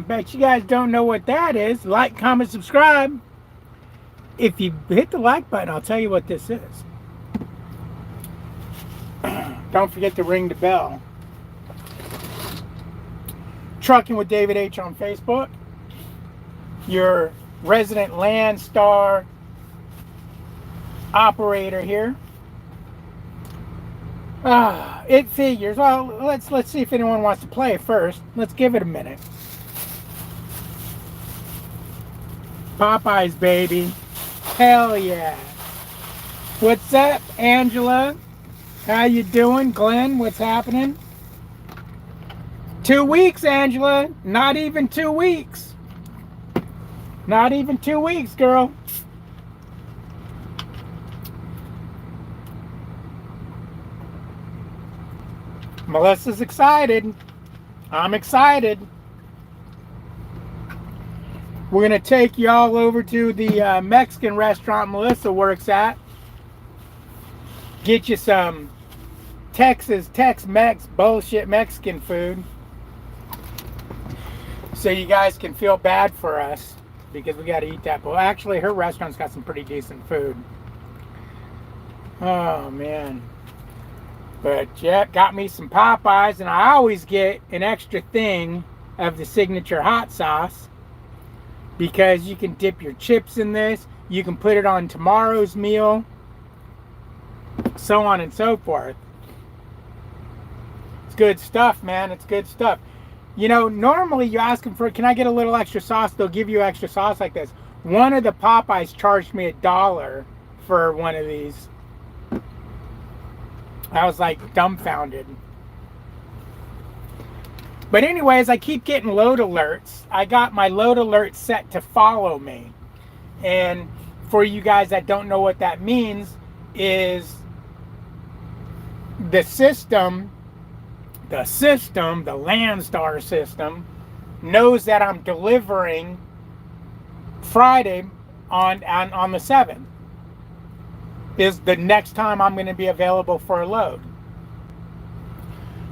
Bet you guys don't know what that is. Like, comment, subscribe. If you hit the like button, I'll tell you what this is. Don't forget to ring the bell. Trucking with David H. on Facebook. Your resident Landstar operator here. It figures. Well, let's see if anyone wants to play first. Let's give it a minute. Popeyes, baby. Hell yeah. What's up, Angela? How you doing? Glenn, what's happening? 2 weeks, Angela. Not even 2 weeks. Not even 2 weeks, girl. Melissa's excited. I'm excited. We're going to take y'all over to the Mexican restaurant Melissa works at. Get you some Texas Tex-Mex bullshit Mexican food. So you guys can feel bad for us because we got to eat that. Well, actually, her restaurant's got some pretty decent food. Oh, man. But, yeah, got me some Popeyes. And I always get an extra thing of the signature hot sauce. Because you can dip your chips in this. You can put it on tomorrow's meal. So on and so forth. It's good stuff, man. It's good stuff. You know, normally you ask them for, can I get a little extra sauce? They'll give you extra sauce like this. One of the Popeyes charged me $1 for one of these. I was like dumbfounded. But anyways, I keep getting load alerts. I got my load alert set to follow me. And for you guys that don't know what that means, is the system, the Landstar system, knows that I'm delivering Friday on the 7th. Is the next time I'm going to be available for a load.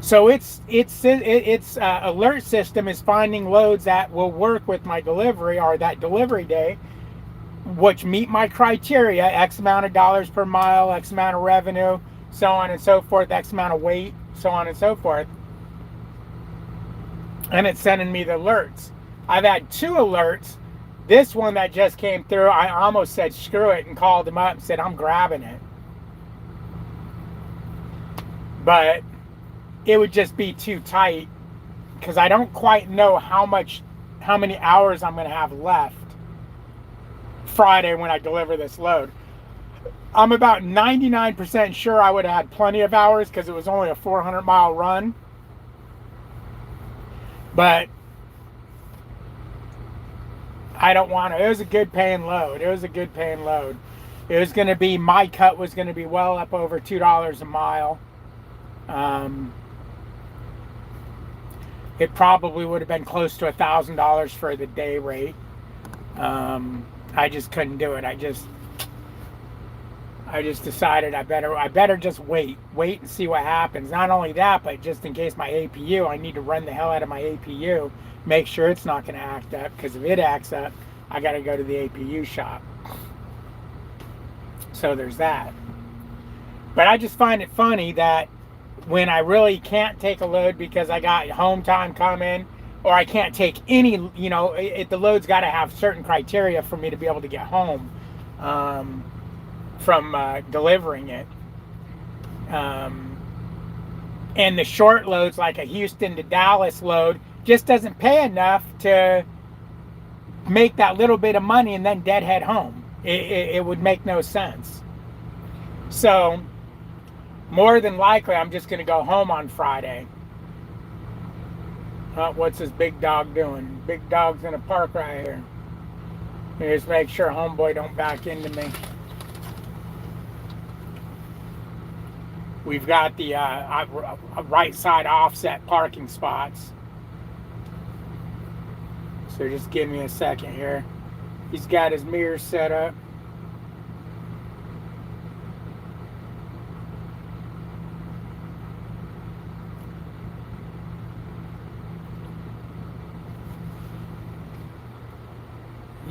So its alert system is finding loads that will work with my delivery or that delivery day, which meet my criteria: X amount of dollars per mile, X amount of revenue, so on and so forth, X amount of weight, so on and so forth. And it's sending me the alerts. I've had 2 alerts. This one that just came through, I almost said screw it and called him up and said I'm grabbing it. But it would just be too tight because I don't quite know how many hours I'm going to have left Friday when I deliver this load. I'm about 99% sure I would have had plenty of hours because it was only a 400-mile run. But I don't want to. It was a good paying load. It was going to be, my cut was going to be well up over $2 a mile. It probably would have been close to $1,000 for the day rate. I just couldn't do it. I just decided I better just wait and see what happens. Not only that, but just in case my APU, I need to run the hell out of my APU, make sure it's not going to act up, because if it acts up, I got to go to the APU shop. So there's that. But I just find it funny that when I really can't take a load because I got home time coming, or I can't take any, the load's got to have certain criteria for me to be able to get home from delivering it. And the short loads, like a Houston to Dallas load, just doesn't pay enough to make that little bit of money and then deadhead home. It would make no sense. So more than likely, I'm just going to go home on Friday. What's this big dog doing? Big dog's in a park right here. Just make sure homeboy don't back into me. We've got the right side offset parking spots. So just give me a second here. He's got his mirrors set up.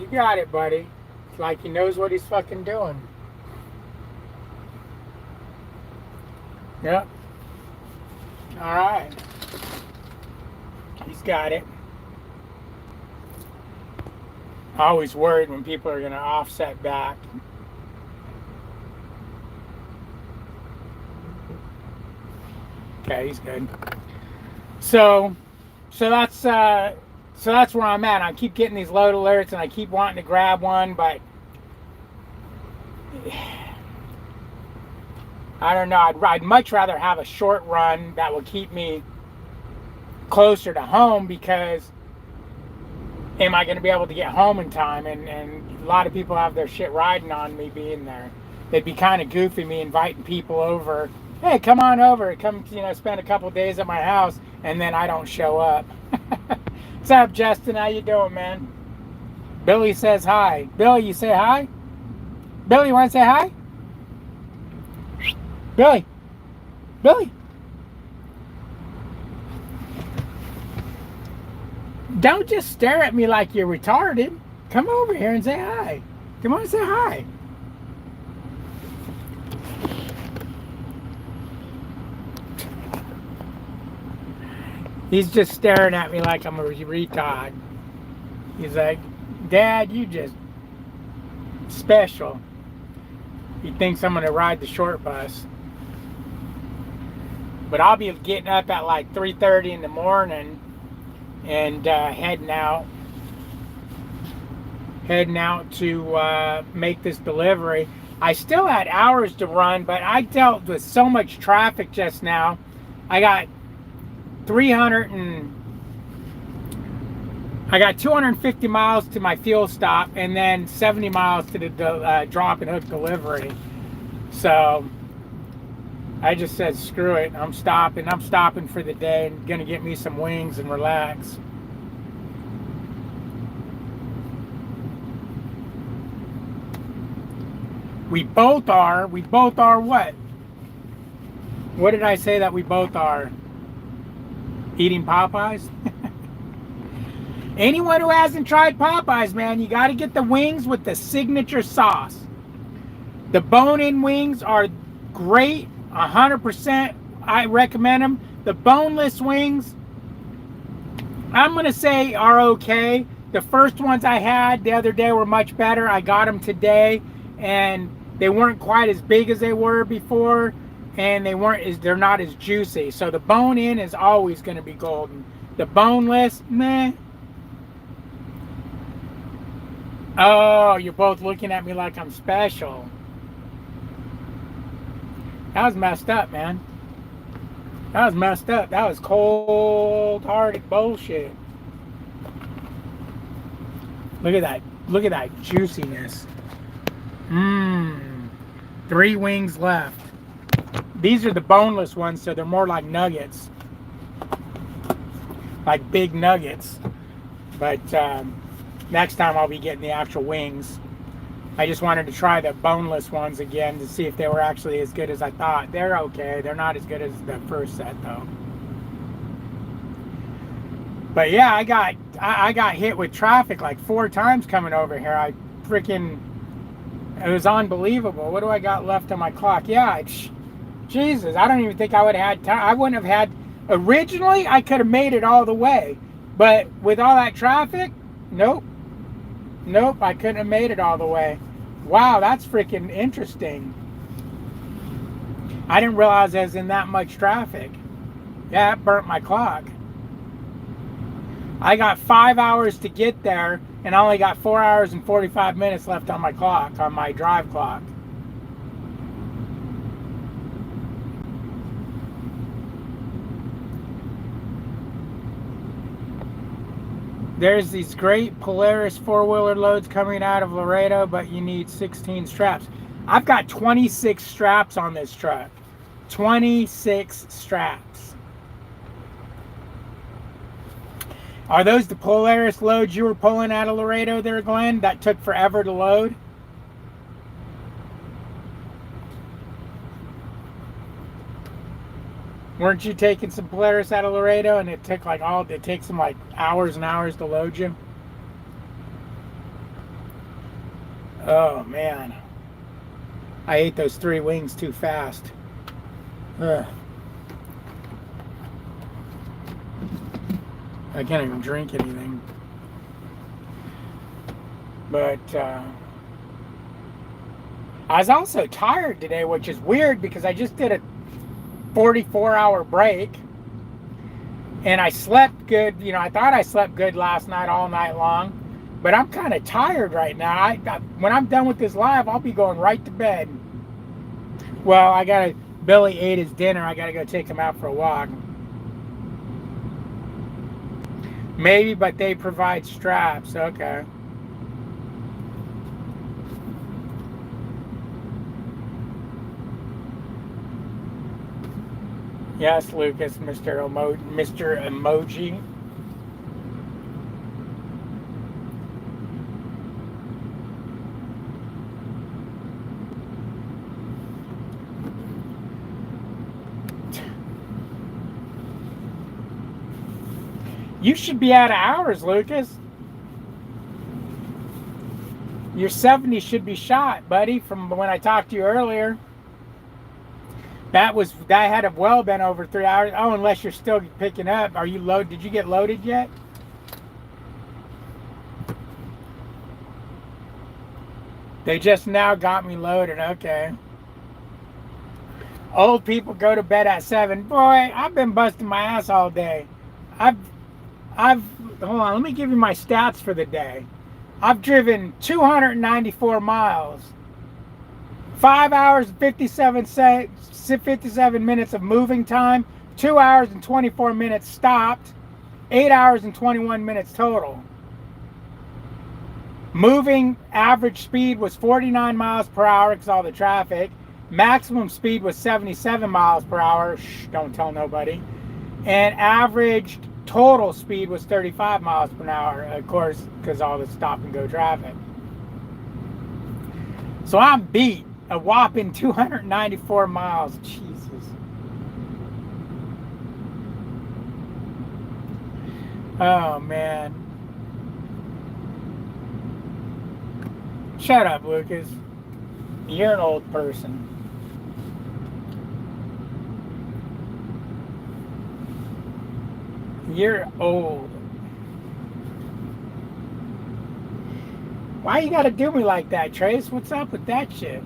You got it, buddy. It's like he knows what he's fucking doing. Yep. All right. He's got it. Always worried when people are going to offset back. Okay, he's good. So that's where I'm at. I keep getting these load alerts, and I keep wanting to grab one, but I don't know. I'd much rather have a short run that will keep me closer to home, because am I going to be able to get home in time? And a lot of people have their shit riding on me being there. It'd be kind of goofy me inviting people over. Hey, come on over. Come, spend a couple days at my house, and then I don't show up. What's up, Justin? How you doing, man? Billy says hi. Billy, you say hi? Billy, you want to say hi? Billy. Billy. Don't just stare at me like you're retarded. Come over here and say hi. Come on and say hi. He's just staring at me like I'm a retard. He's like, Dad, you just special. He thinks I'm going to ride the short bus. But I'll be getting up at like 3:30 in the morning and heading out to make this delivery. I still had hours to run, but I dealt with so much traffic just now. I got 250 miles to my fuel stop, and then 70 miles to the drop and hook delivery. So I just said, screw it. I'm stopping for the day and gonna get me some wings and relax. We both are what? What did I say that we both are? Eating Popeyes? Anyone who hasn't tried Popeyes, man, you got to get the wings with the signature sauce. The bone-in wings are great, 100%. I recommend them. The boneless wings, I'm going to say are okay. The first ones I had the other day were much better. I got them today, and they weren't quite as big as they were before, and they're not as juicy. So the bone-in is always going to be golden. The boneless, meh. Oh, you're both looking at me like I'm special. That was messed up, man. That was messed up. That was cold-hearted bullshit. Look at that. Look at that juiciness. 3 wings left. These are the boneless ones, so they're more like nuggets. Like big nuggets. But next time I'll be getting the actual wings. I just wanted to try the boneless ones again to see if they were actually as good as I thought. They're okay. They're not as good as the first set, though. But yeah, I got hit with traffic like 4 times coming over here. It was unbelievable. What do I got left on my clock? Yeah, Jesus, I don't even think I would have had time. I wouldn't have had, originally I could have made it all the way. But with all that traffic, nope. Nope, I couldn't have made it all the way. Wow, that's freaking interesting. I didn't realize I was in that much traffic. Yeah, it burnt my clock. I got 5 hours to get there, and I only got 4 hours and 45 minutes left on my clock, on my drive clock. There's these great Polaris 4-wheeler loads coming out of Laredo, but you need 16 straps. I've got 26 straps on this truck. 26 straps. Are those the Polaris loads you were pulling out of Laredo there, Glenn, that took forever to load? Weren't you taking some Polaris out of Laredo and it takes them like hours and hours to load you? Oh man, I ate those 3 wings too fast. Ugh. I can't even drink anything. But I was also tired today, which is weird because I just did a 44-hour break. And I slept good. You know, I thought I slept good last night, all night long. But I'm kind of tired right now. When I'm done with this live, I'll be going right to bed. Well, Billy ate his dinner. I got to go take him out for a walk. Maybe, but they provide straps. Okay. Yes, Lucas, Mr. Emoji. You should be out of hours, Lucas. Your 70 should be shot, buddy, from when I talked to you earlier. That had have well been over 3 hours. Oh, unless you're still picking up. Are you loaded? Did you get loaded yet? They just now got me loaded. Okay. Old people go to bed at 7. Boy, I've been busting my ass all day. I've hold on, let me give you my stats for the day. I've driven 294 miles. 5 hours and 57 minutes of moving time, 2 hours and 24 minutes stopped, 8 hours and 21 minutes total. Moving average speed was 49 miles per hour because all the traffic. Maximum speed was 77 miles per hour. Shh, don't tell nobody. And averaged total speed was 35 miles per hour, of course, because all the stop and go traffic. So I'm beat. A whopping 294 miles. Jesus. Oh, man. Shut up, Lucas. You're an old person. You're old. Why you gotta do me like that, Trace? What's up with that shit?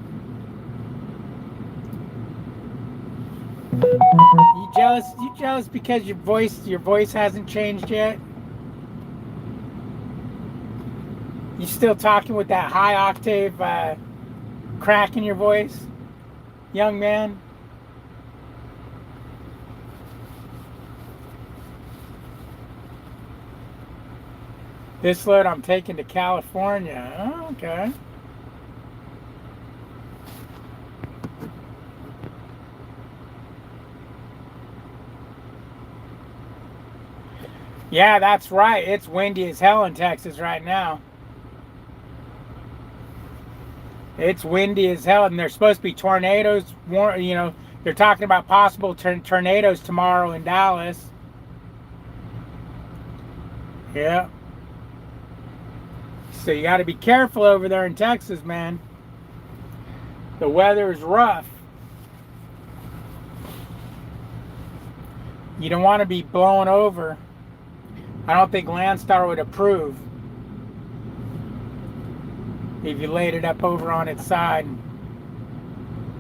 You jealous? You jealous because your voice hasn't changed yet? You still talking with that high octave crack in your voice, young man? This load I'm taking to California. Oh, okay. Yeah, that's right. It's windy as hell in Texas right now. It's windy as hell, and there's supposed to be tornadoes. You know, they're talking about possible tornadoes tomorrow in Dallas. Yeah. So you got to be careful over there in Texas, man. The weather is rough. You don't want to be blown over. I don't think Landstar would approve if you laid it up over on its side.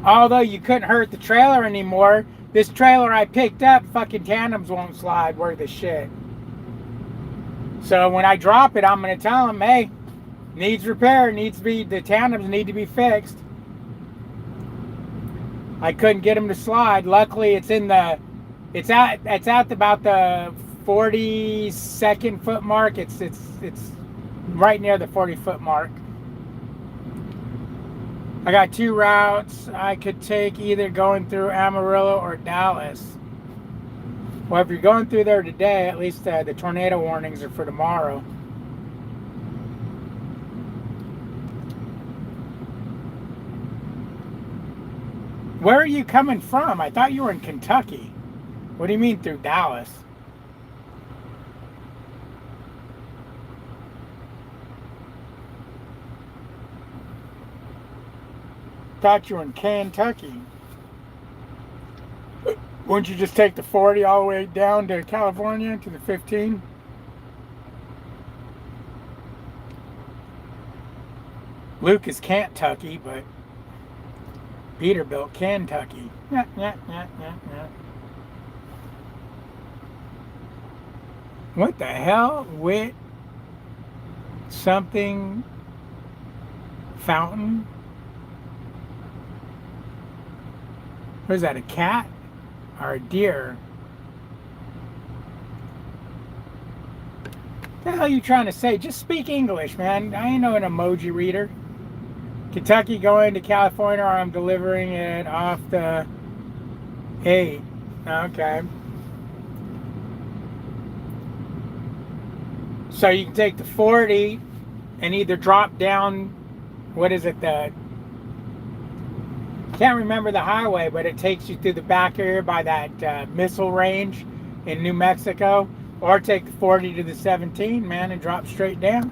Although you couldn't hurt the trailer anymore. This trailer I picked up, fucking tandems won't slide worth of shit. So when I drop it, I'm going to tell them, hey, needs repair, the tandems need to be fixed. I couldn't get them to slide. Luckily, it's at about the 42nd foot mark. It's right near the 40-foot mark. I got 2 routes I could take, either going through Amarillo or Dallas. Well, if you're going through there today, at least the tornado warnings are for tomorrow. Where are you coming from? I thought you were in Kentucky. What do you mean through Dallas? thought you were in Kentucky. Wouldn't you just take the 40 all the way down to California to the 15? Luke is Kentucky, but Peterbilt, Kentucky. Yeah. What the hell? Wit something fountain? What is that, a cat or a deer? What the hell are you trying to say? Just speak English, man. I ain't no an emoji reader. Kentucky going to California, or I'm delivering it off the 8. Okay. So you can take the 40 and either drop down, what is it, can't remember the highway, but it takes you through the back area by that missile range in New Mexico, or take the 40 to the 17, man, and drop straight down.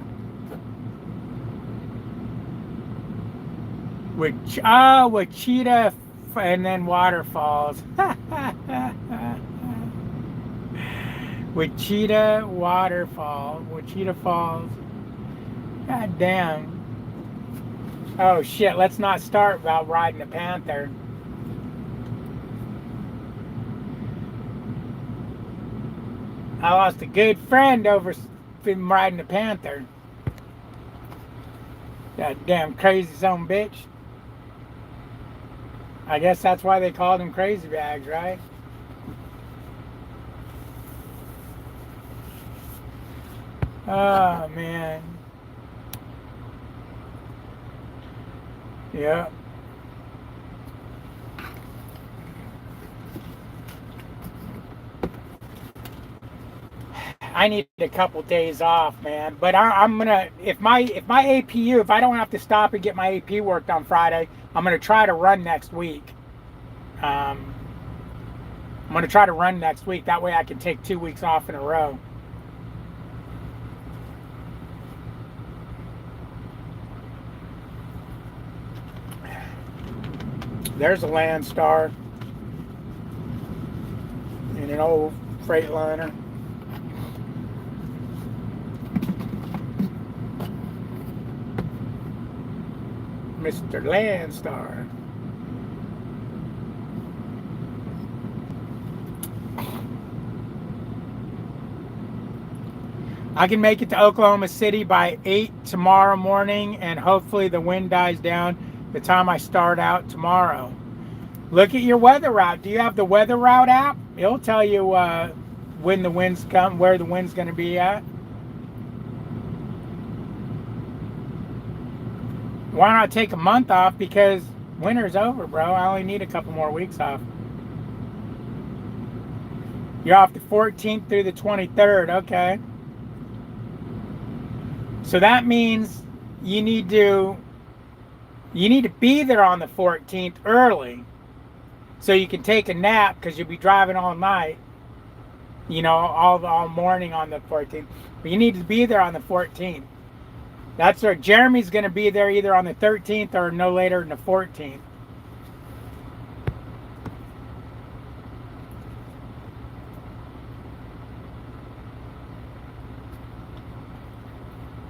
Wichita and then waterfalls. Wichita waterfall. Wichita Falls. God damn. Oh shit, let's not start about riding a panther. I lost a good friend over riding a panther. God damn crazy son of a bitch. I guess that's why they called him Crazy Bags, right? Oh, man. Yeah. I need a couple days off, man. But I'm gonna, if my APU, if I don't have to stop and get my AP worked on Friday, I'm gonna try to run next week. I'm gonna try to run next week. That way I can take 2 weeks off in a row. There's a Landstar in an old Freightliner. Mr. Landstar. I can make it to Oklahoma City by 8 tomorrow morning, and hopefully the wind dies down the time I start out tomorrow. Look at your weather route. Do you have the weather route app? It'll tell you when the winds come, where the wind's going to be at. Why not take a month off? Because winter's over, bro. I only need a couple more weeks off. You're off the 14th through the 23rd. Okay. So that means you need to be there on the 14th early, so you can take a nap, because you'll be driving all night, you know, all morning on the 14th. But you need to be there on the 14th. That's where Jeremy's going to be there either on the 13th or no later than the 14th.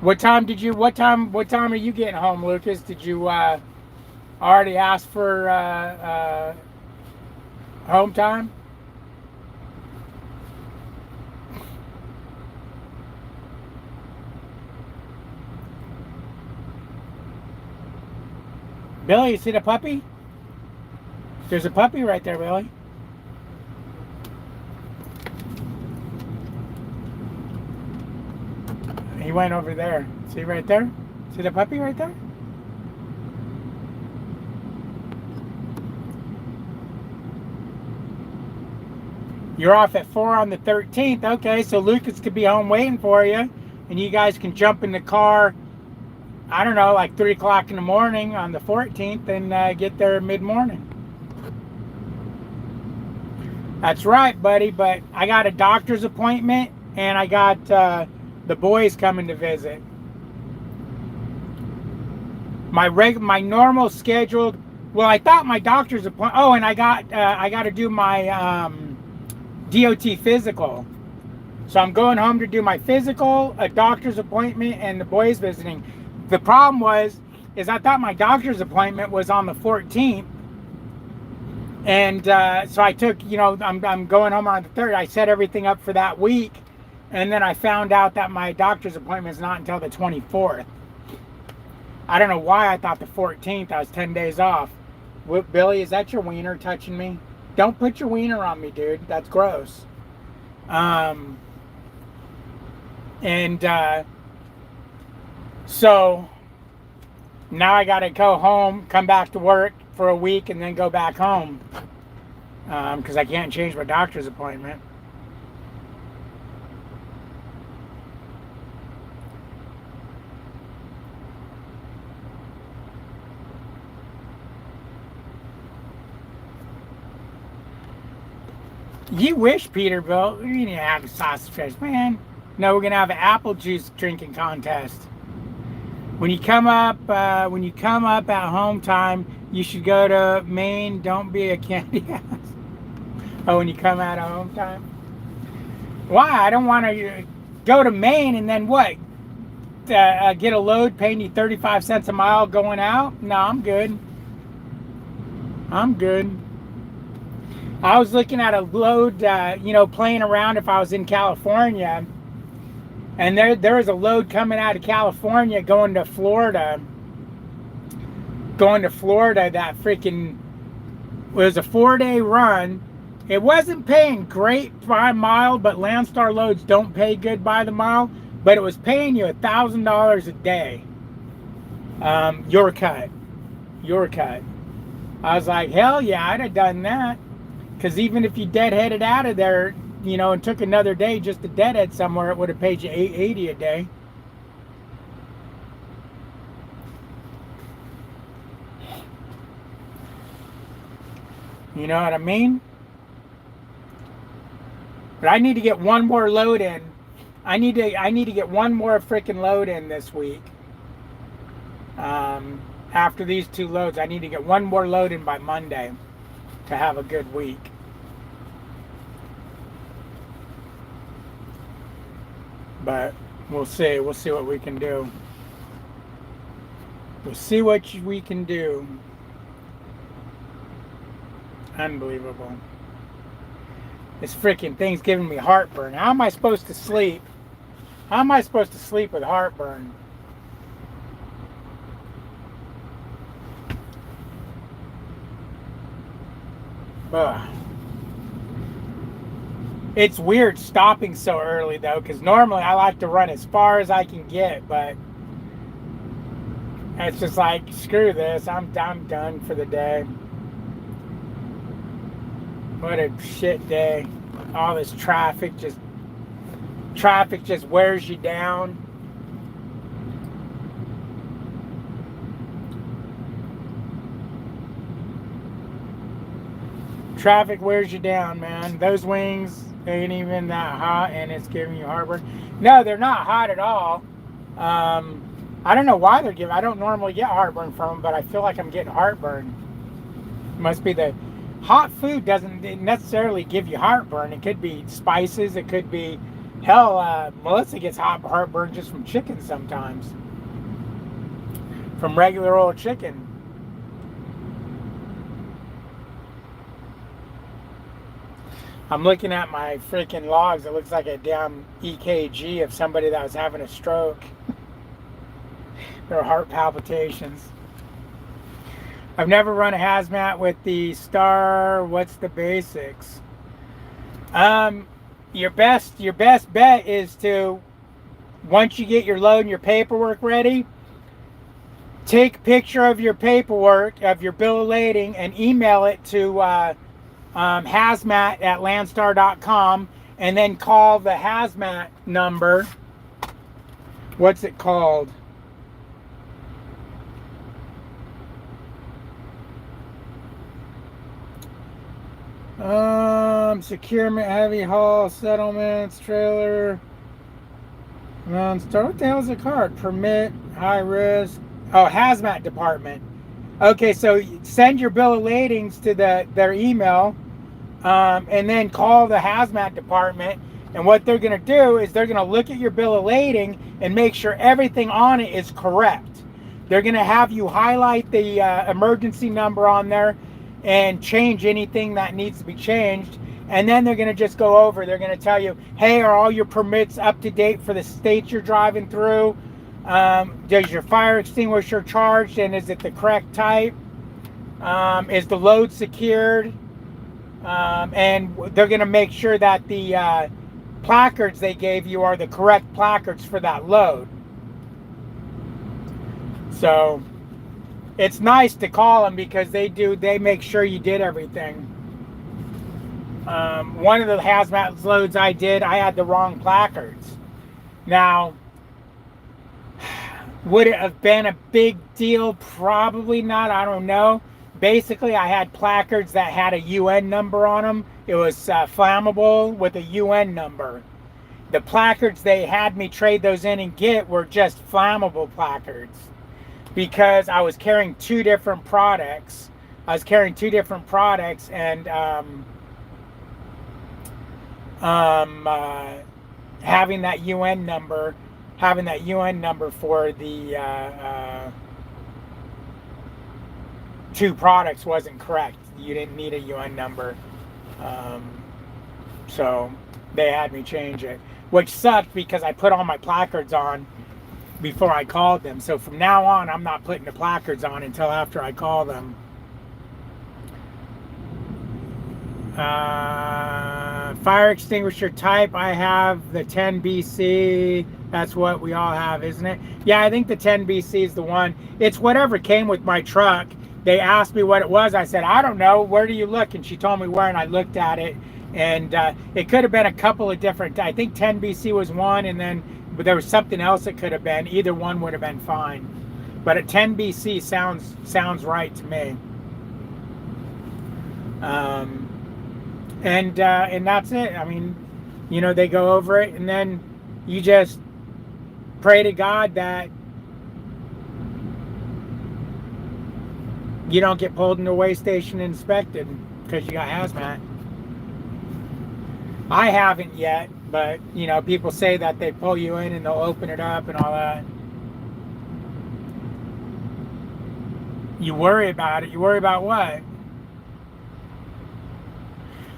What time are you getting home, Lucas? Did you already ask for home time? Billy, you see the puppy? There's a puppy right there, Billy. He went over there. See right there? See the puppy right there? You're off at 4 on the 13th. Okay, so Lucas could be home waiting for you, and you guys can jump in the car, I don't know, like 3 o'clock in the morning on the 14th and get there mid-morning. That's right, buddy, but I got a doctor's appointment, and I got the boys coming to visit. My normal scheduled Well, I thought my doctor's appointment. Oh, and I got to do my DOT physical. So I'm going home to do my physical, a doctor's appointment, and the boys visiting. The problem is I thought my doctor's appointment was on the 14th, and so I took, I'm going home on the 3rd. I set everything up for that week, and then I found out that my doctor's appointment is not until the 24th. I don't know why I thought the 14th. I was 10 days off. Billy, is that your wiener touching me? Don't put your wiener on me, dude. That's gross. So now I got to go home, come back to work for a week, and then go back home because I can't change my doctor's appointment. You wish, Peterbilt. We need to have a sausage fest, man. No, we're gonna have an apple juice drinking contest. When you come up at home time, you should go to Maine. Don't be a candy ass. Oh, when you come out of home time? Why? I don't want to go to Maine and then what? Get a load paying you 35 cents a mile going out? No, I'm good. I'm good. I was looking at a load, playing around if I was in California. And there was a load coming out of California going to Florida. That freaking was a 4-day run. It wasn't paying great by mile, but Landstar loads don't pay good by the mile. But it was paying you $1,000 a day. Your cut. I was like, hell yeah, I'd have done that. Because even if you deadheaded out of there, and took another day just to deadhead somewhere, it would have paid you $880 a day. You know what I mean? But I need to get one more load in. I need to get one more freaking load in this week. After these 2 loads, I need to get one more load in by Monday to have a good week. But we'll see. We'll see what we can do. We'll see what we can do. Unbelievable. This freaking thing's giving me heartburn. How am I supposed to sleep? How am I supposed to sleep with heartburn? Ugh. It's weird stopping so early though, because normally I like to run as far as I can get, but it's just like, screw this, I'm done for the day. What a shit day. All this traffic just wears you down. Traffic wears you down, man. Those wings ain't even that hot, and it's giving you heartburn. No, they're not hot at all. I don't know why they're giving. I don't normally get heartburn from them, but I feel like I'm getting heartburn. It must be the hot food doesn't necessarily give you heartburn. It could be spices. It could be hell. Melissa gets heartburn just from chicken sometimes, from regular old chicken. I'm looking at my freaking logs. It looks like a damn EKG of somebody that was having a stroke. Their heart palpitations. I've never run a hazmat with the Star. What's the basics? Your best bet is to, once you get your load and your paperwork ready, take a picture of your paperwork, of your bill of lading, and email it to hazmat@landstar.com, and then call the hazmat number. What's it called? Securement, heavy haul, settlements, trailer. What the hell is it called? Permit, high risk. Oh, hazmat department. Okay, so send your bill of ladings to their email, and then call the hazmat department. And what they're going to do is they're going to look at your bill of lading and make sure everything on it is correct. They're going to have you highlight the emergency number on there and change anything that needs to be changed. And then they're going to just go over. They're going to tell you, hey, are all your permits up to date for the state you're driving through? Does your fire extinguisher charged, and is it the correct type? Is the load secured? And they're going to make sure that the placards they gave you are the correct placards for that load. So it's nice to call them because they make sure you did everything. One of the hazmat loads I did, I had the wrong placards. Now, would it have been a big deal? Probably not. I don't know. Basically, I had placards that had a UN number on them. It was flammable with a UN number. The placards they had me trade those in and get were just flammable placards because I was carrying two different products. And having that UN number for the two products wasn't correct. You didn't need a UN number. So they had me change it, which sucked because I put all my placards on before I called them. So from now on, I'm not putting the placards on until after I call them. Fire extinguisher type, I have the 10BC. That's what we all have, isn't it? Yeah, I think the 10BC is the one. It's whatever came with my truck. They asked me what it was. I said, I don't know. Where do you look? And she told me where, and I looked at it. And it could have been a couple of different. I think 10BC was one, and then but there was something else it could have been. Either one would have been fine. But a 10BC sounds right to me. And that's it. I mean, you know, they go over it, and then you just pray to God that you don't get pulled into a weigh station and inspected because you got hazmat. I haven't yet, but you know, people say that they pull you in and they'll open it up and all that. You worry about it. You worry about what?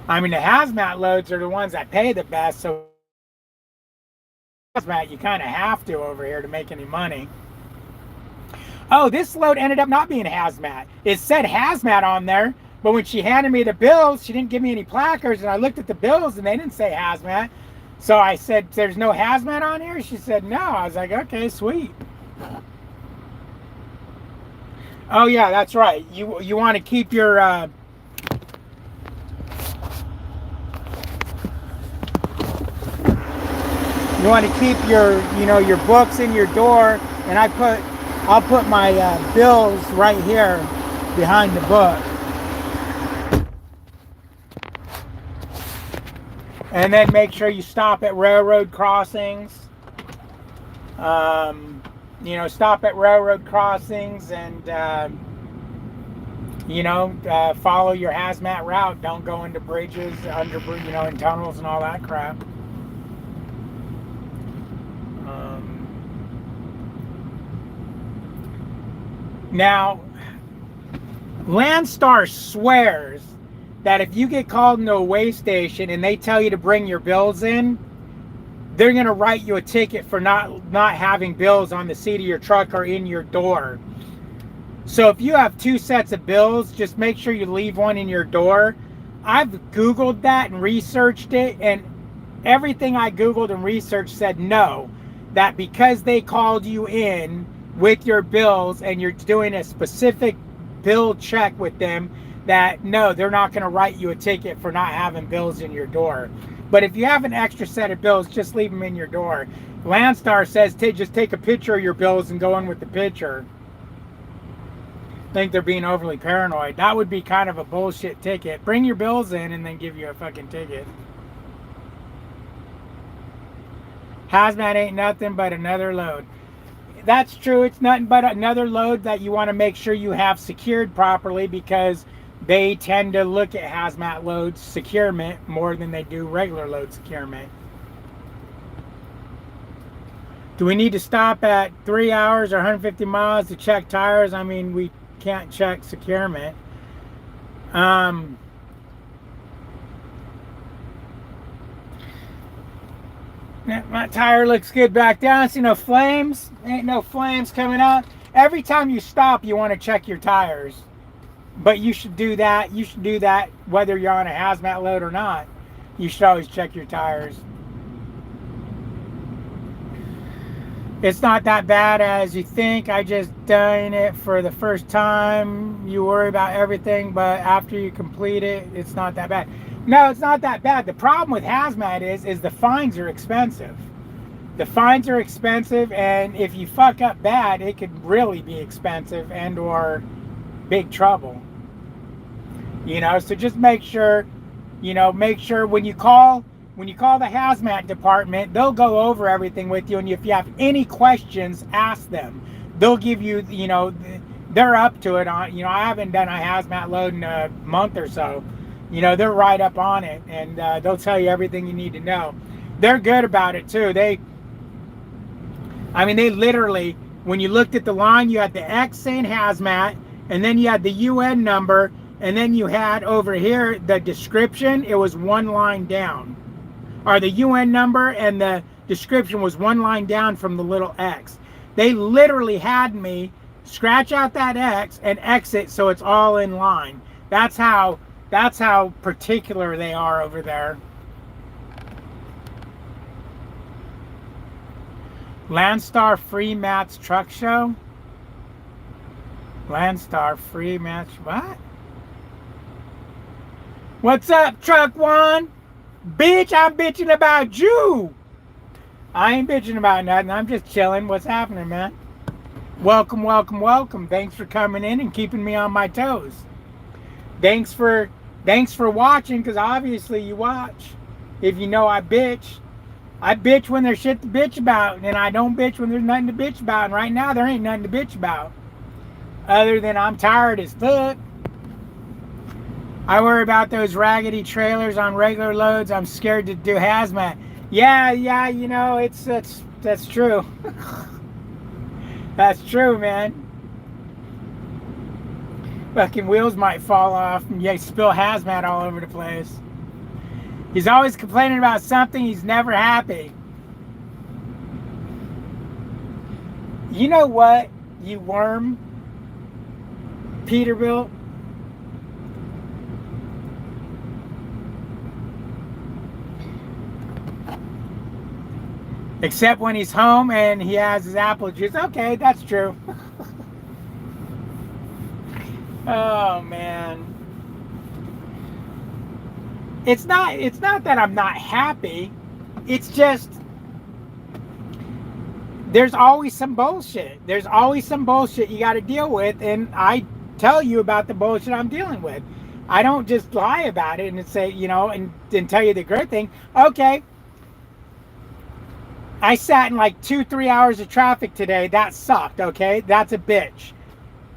I mean, the hazmat loads are the ones that pay the best, so hazmat you kind of have to over here to make any money. Oh, this load ended up not being hazmat. It said hazmat on there, but when she handed me the bills, she didn't give me any placards, and I looked at the bills and they didn't say hazmat. So I said, there's no hazmat on here? She said, no. I was like, okay, sweet. Oh yeah, that's right. You want to keep your you want to keep your, you know, your books in your door, and I'll put my bills right here behind the book. And then make sure you stop at railroad crossings. You know, stop at railroad crossings and, you know, follow your hazmat route. Don't go into bridges, under, you know, in tunnels and all that crap. Now, Landstar swears that if you get called into a weigh station and they tell you to bring your bills in, they're going to write you a ticket for not having bills on the seat of your truck or in your door. So if you have two sets of bills, just make sure you leave one in your door. I've Googled that and researched it, and everything I Googled and researched said no, that because they called you in with your bills and you're doing a specific bill check with them, that no, they're not going to write you a ticket for not having bills in your door. But if you have an extra set of bills, just leave them in your door. Landstar says just take a picture of your bills and go in with the picture. I think they're being overly paranoid. That would be kind of a bullshit ticket. Bring your bills in and then give you a fucking ticket. Hazmat ain't nothing but another load. That's true. It's nothing but another load that you want to make sure you have secured properly, because they tend to look at hazmat loads securement more than they do regular load securement. Do we need to stop at 3 hours or 150 miles to check tires? I mean, we can't check securement. My tire looks good back down. See no flames? Ain't no flames coming out. Every time you stop, you want to check your tires. But you should do that. You should do that whether you're on a hazmat load or not. You should always check your tires. It's not that bad as you think. I just done it for the first time. You worry about everything, but after you complete it, it's not that bad. No, it's not that bad. The problem with hazmat is the fines are expensive. The fines are expensive, and if you fuck up bad, it could really be expensive and or big trouble. You know, so just make sure, make sure when you call the hazmat department, they'll go over everything with you, and if you have any questions, ask them. They'll give you, they're up to it on, I haven't done a hazmat load in a month or so. They're right up on it, and they'll tell you everything you need to know. They're good about it too. They literally, when you looked at the line, you had the X saying hazmat, and then you had the UN number, and then you had over here the description. It was one line down, or the UN number and the description was one line down from the little X. They literally had me scratch out that X and exit so it's all in line. That's how particular they are over there. Landstar Free Mats Truck Show? Landstar Free Mats, what? What's up, Truck One? Bitch, I'm bitching about you. I ain't bitching about nothing. I'm just chilling. What's happening, man? Welcome, welcome, welcome. Thanks for coming in and keeping me on my toes. Thanks for watching, because obviously you watch. If you know I bitch. I bitch when there's shit to bitch about, and I don't bitch when there's nothing to bitch about. And right now there ain't nothing to bitch about. Other than I'm tired as fuck. I worry about those raggedy trailers on regular loads. I'm scared to do hazmat. Yeah, that's true. That's true, man. Fucking wheels might fall off and you spill hazmat all over the place. He's always complaining about something. He's never happy. You know what, you worm? Peterbilt? Except when he's home and he has his apple juice. Okay, that's true. Oh, man. It's not that I'm not happy. It's just there's always some bullshit. There's always some bullshit you got to deal with, and I tell you about the bullshit I'm dealing with. I don't just lie about it and say, and tell you the great thing. Okay. I sat in like 2-3 hours of traffic today. That sucked, okay? That's a bitch.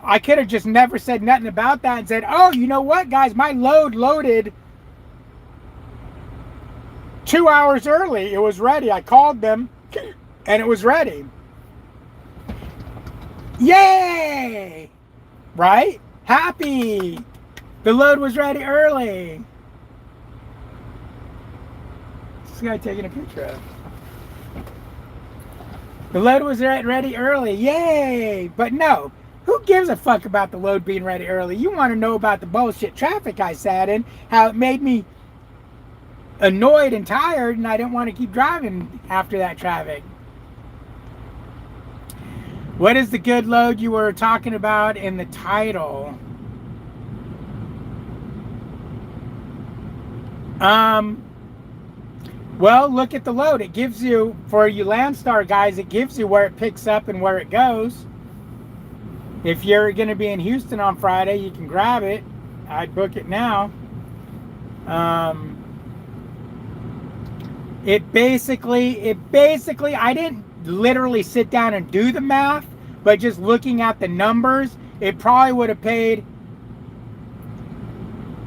I could have just never said nothing about that and said, oh, you know what, guys? My load loaded 2 hours early. It was ready. I called them, and it was ready. Yay! Right? Happy. The load was ready early. This guy taking a picture of. The load was ready early. Yay! But no, who gives a fuck about the load being ready early? You want to know about the bullshit traffic I sat in, how it made me annoyed and tired, and I didn't want to keep driving after that traffic. What is the good load you were talking about in the title? Well, look at the load. It gives you, for you Landstar guys, it gives you where it picks up and where it goes. If you're going to be in Houston on Friday, you can grab it. I'd book it now. It basically, I didn't literally sit down and do the math, but just looking at the numbers, it probably would have paid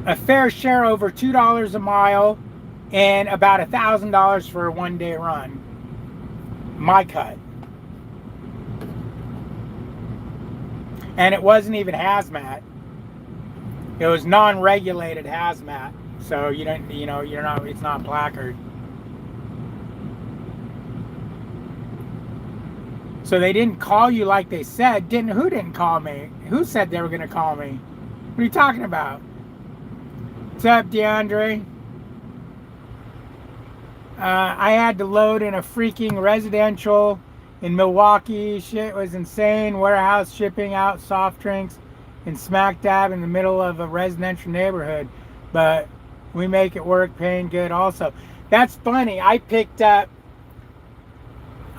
a fair share over $2 a mile and about $1,000 for a 1-day run. My cut. And it wasn't even hazmat. It was non-regulated hazmat. So you don't, you're not, it's not placard. So they didn't call you like they said. Who didn't call me? Who said they were going to call me? What are you talking about? What's up, DeAndre? I had to load in a freaking residential in Milwaukee. Shit was insane. Warehouse shipping out soft drinks in smack dab in the middle of a residential neighborhood. But we make it work, paying good also. That's funny. I picked up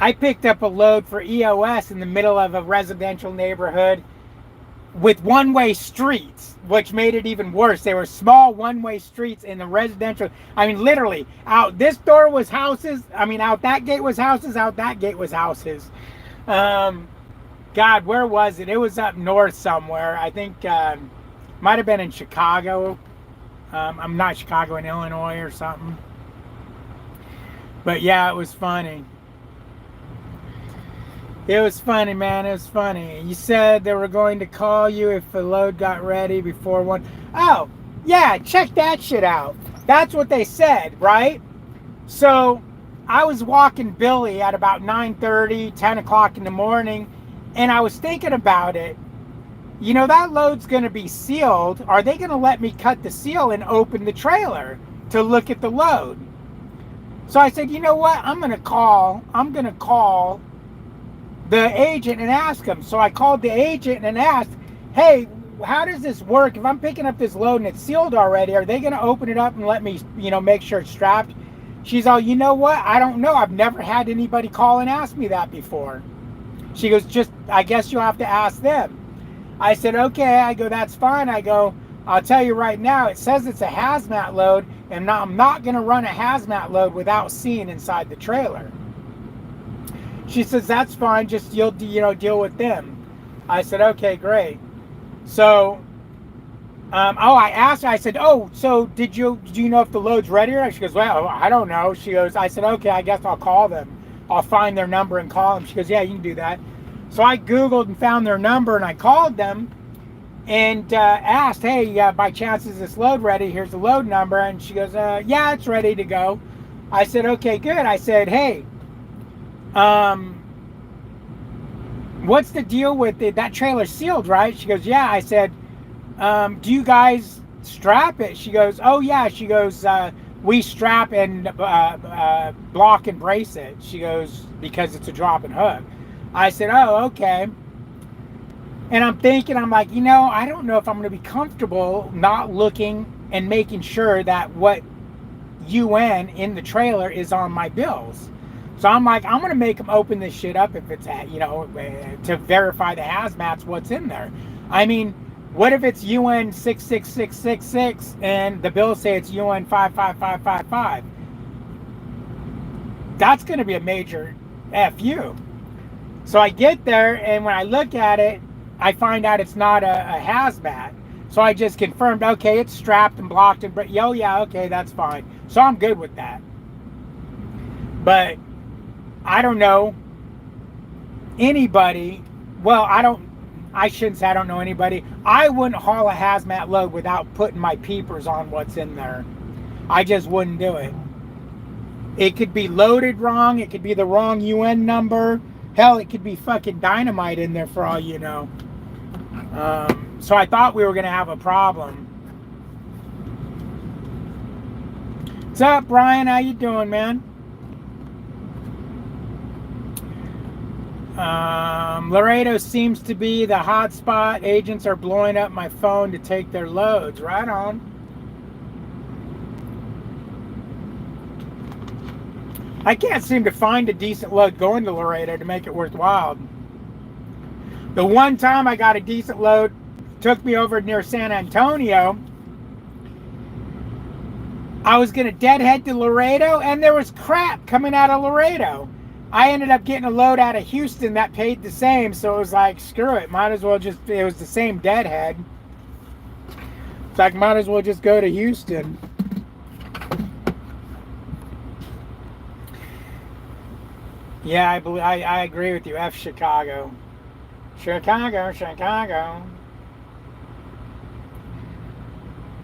a load for EOS in the middle of a residential neighborhood with one-way streets, which made it even worse. They were small one-way streets in the residential. I mean, literally, out this door was houses. I mean, out that gate was houses. Out that gate was houses. God, where was it? It was up north somewhere. I think might have been in Chicago. I'm not Chicago, in Illinois or something. But yeah, it was funny. It was funny, man. It was funny. You said they were going to call you if the load got ready before 1. Oh, yeah, check that shit out. That's what they said, right? So I was walking Billy at about 9:30, 10 o'clock in the morning, and I was thinking about it. You know, that load's going to be sealed. Are they going to let me cut the seal and open the trailer to look at the load? So I said, you know what? I'm going to call the agent and ask him. So I called the agent and asked, hey, how does this work? If I'm picking up this load and it's sealed already, are they going to open it up and let me, make sure it's strapped? She's all, you know what? I don't know. I've never had anybody call and ask me that before. She goes, I guess you'll have to ask them. I said, okay. I go, that's fine. I go, I'll tell you right now, it says it's a hazmat load, and I'm not going to run a hazmat load without seeing inside the trailer. She says, that's fine, just you'll deal with them. I said, okay, great. So, I asked her, I said, oh, so do you know if the load's ready? She goes, well, I don't know. She goes, I said, okay, I guess I'll call them. I'll find their number and call them. She goes, yeah, you can do that. So I Googled and found their number, and I called them and asked, hey, by chance, is this load ready? Here's the load number. And she goes, yeah, it's ready to go. I said, okay, good. I said, hey, what's the deal with it? That trailer's sealed, right? She goes, yeah. I said, do you guys strap it? She goes, oh yeah. She goes, we strap and block and brace it. She goes, because it's a drop and hook. I said, oh, okay. And I'm thinking, I'm like, I don't know if I'm going to be comfortable not looking and making sure that what UN in the trailer is on my bills. So I'm like, I'm going to make them open this shit up if it's, to verify the hazmat's what's in there. I mean, what if it's UN 66666 and the bills say it's UN 55555? That's going to be a major FU. So I get there, and when I look at it, I find out it's not a hazmat. So I just confirmed, okay, it's strapped and blocked, and yeah, okay, that's fine. So I'm good with that. But I don't know anybody. Well, I shouldn't say I don't know anybody. I wouldn't haul a hazmat load without putting my peepers on what's in there. I just wouldn't do it. It could be loaded wrong. It could be the wrong UN number. Hell, it could be fucking dynamite in there for all you know. So I thought we were going to have a problem. What's up, Brian? How you doing, man? Laredo seems to be the hot spot. Agents are blowing up my phone to take their loads. Right on. I can't seem to find a decent load going to Laredo to make it worthwhile. The one time I got a decent load, took me over near San Antonio. I was going to deadhead to Laredo, and there was crap coming out of Laredo. I ended up getting a load out of Houston that paid the same, so it was like, screw it, might as well just, it was the same deadhead. It's like, might as well just go to Houston. Yeah, I agree with you. F Chicago. Chicago.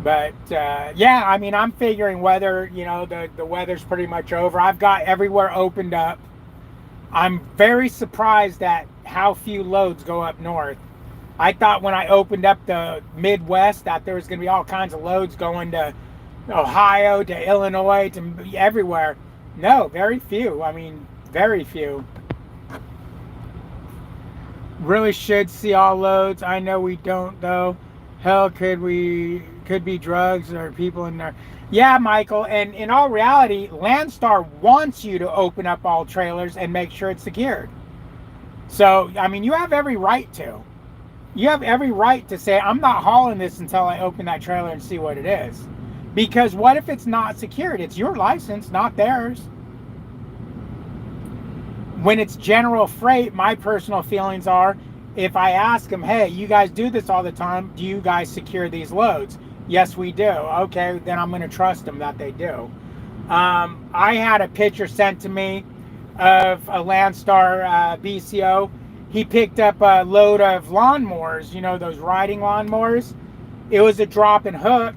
But yeah, I mean, I'm figuring weather, you know, the weather's pretty much over. I've got everywhere opened up. I'm very surprised at how few loads go up north. I thought when I opened up the Midwest that there was going to be all kinds of loads going to Ohio, to Illinois, to everywhere. No, very few. I mean, very few. Really should see all loads. I know we don't though. Hell, could be drugs or people in there. Yeah, Michael, and in all reality, Landstar wants you to open up all trailers and make sure it's secured. So, I mean, you have every right to. You have every right to say, I'm not hauling this until I open that trailer and see what it is. Because what if it's not secured? It's your license, not theirs. When it's general freight, my personal feelings are, if I ask them, hey, you guys do this all the time, do you guys secure these loads? Yes, we do. Okay, then I'm going to trust them that they do. I had a picture sent to me of a Landstar BCO. He picked up a load of lawnmowers, you know, those riding lawnmowers. It was a drop and hook,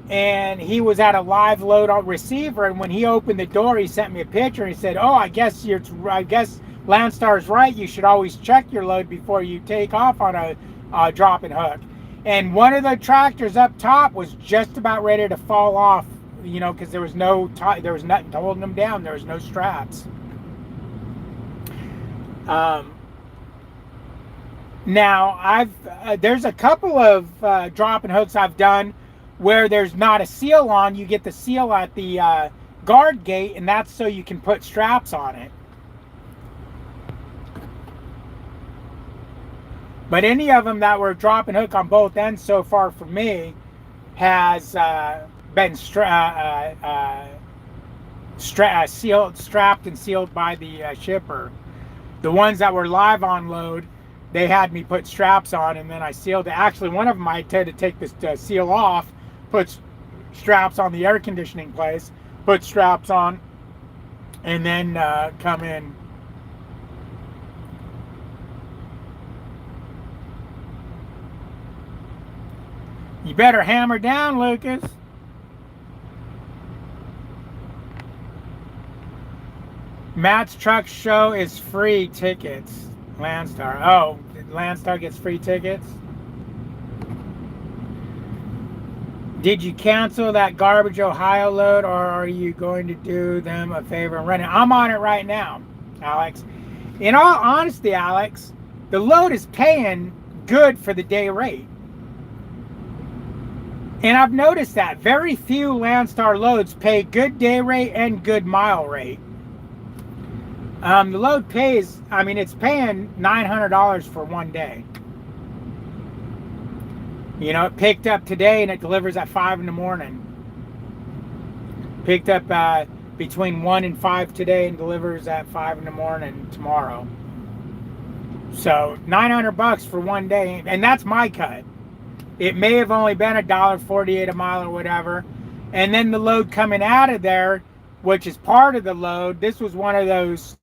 and he was at a live load receiver, and when he opened the door, he sent me a picture, and he said, oh, I guess Landstar's right. You should always check your load before you take off on a drop and hook. And one of the tractors up top was just about ready to fall off, you know, because there was there was nothing holding them down. There was no straps. Now there's a couple of drop and hooks I've done where there's not a seal on. You get the seal at the guard gate, and that's so you can put straps on it. But any of them that were drop and hook on both ends so far for me has been strapped and sealed by the shipper. The ones that were live on load, they had me put straps on, and then I sealed it. Actually, one of them I had to take this seal off, put straps on the air conditioning place, put straps on, and then come in. You better hammer down, Lucas. Matt's Truck Show is free tickets. Landstar. Oh, Landstar gets free tickets? Did you cancel that garbage Ohio load, or are you going to do them a favor and run it? I'm on it right now, Alex. In all honesty, Alex, the load is paying good for the day rate. And I've noticed that very few Landstar loads pay good day rate and good mile rate. The load pays, I mean, it's paying $900 for one day. You know, it picked up today and it delivers at 5 in the morning. Picked up between 1 and 5 today and delivers at 5 in the morning tomorrow. So $900 for one day, and that's my cut. It may have only been $1.48 a mile or whatever. And then the load coming out of there, which is part of the load, this was one of those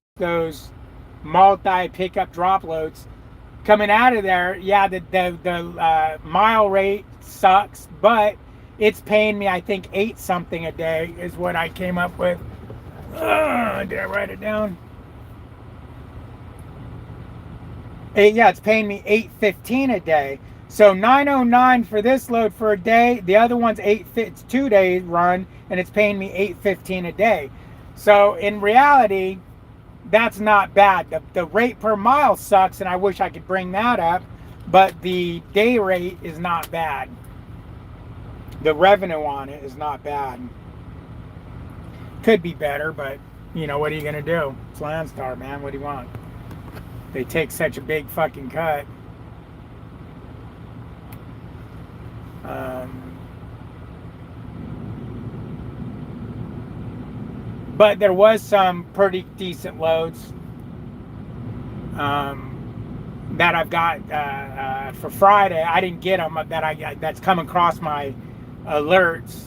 multi pickup drop loads. Coming out of there, yeah, the mile rate sucks, but it's paying me, I think, 8 something a day is what I came up with. Did I write it down? Yeah, it's paying me $8.15 a day. So $9.09 for this load for a day. The other one's it's 2 days run, and it's paying me $8.15 a day. So in reality, that's not bad. The rate per mile sucks, and I wish I could bring that up, but the day rate is not bad. The revenue on it is not bad. Could be better, but you know, what are you gonna do? It's Landstar, man. What do you want? They take such a big fucking cut. But there was some pretty decent loads. that I've got for Friday. I didn't get them that's come across my alerts,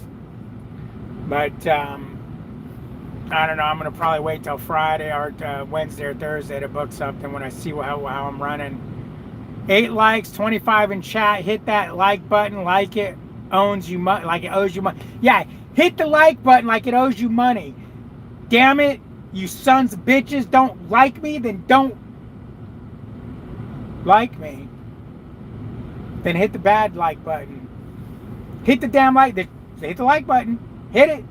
but I don't know. I'm gonna probably wait till Friday or Wednesday or Thursday to book something when I see how I'm running. 8 likes, 25 in chat. Hit that like button like it owes you money. Like it owes you money. Yeah, hit the like button like it owes you money. Damn it, you sons of bitches! Don't like me, then don't like me. Then hit the bad like button. Hit the damn like. Hit the like button. Hit it.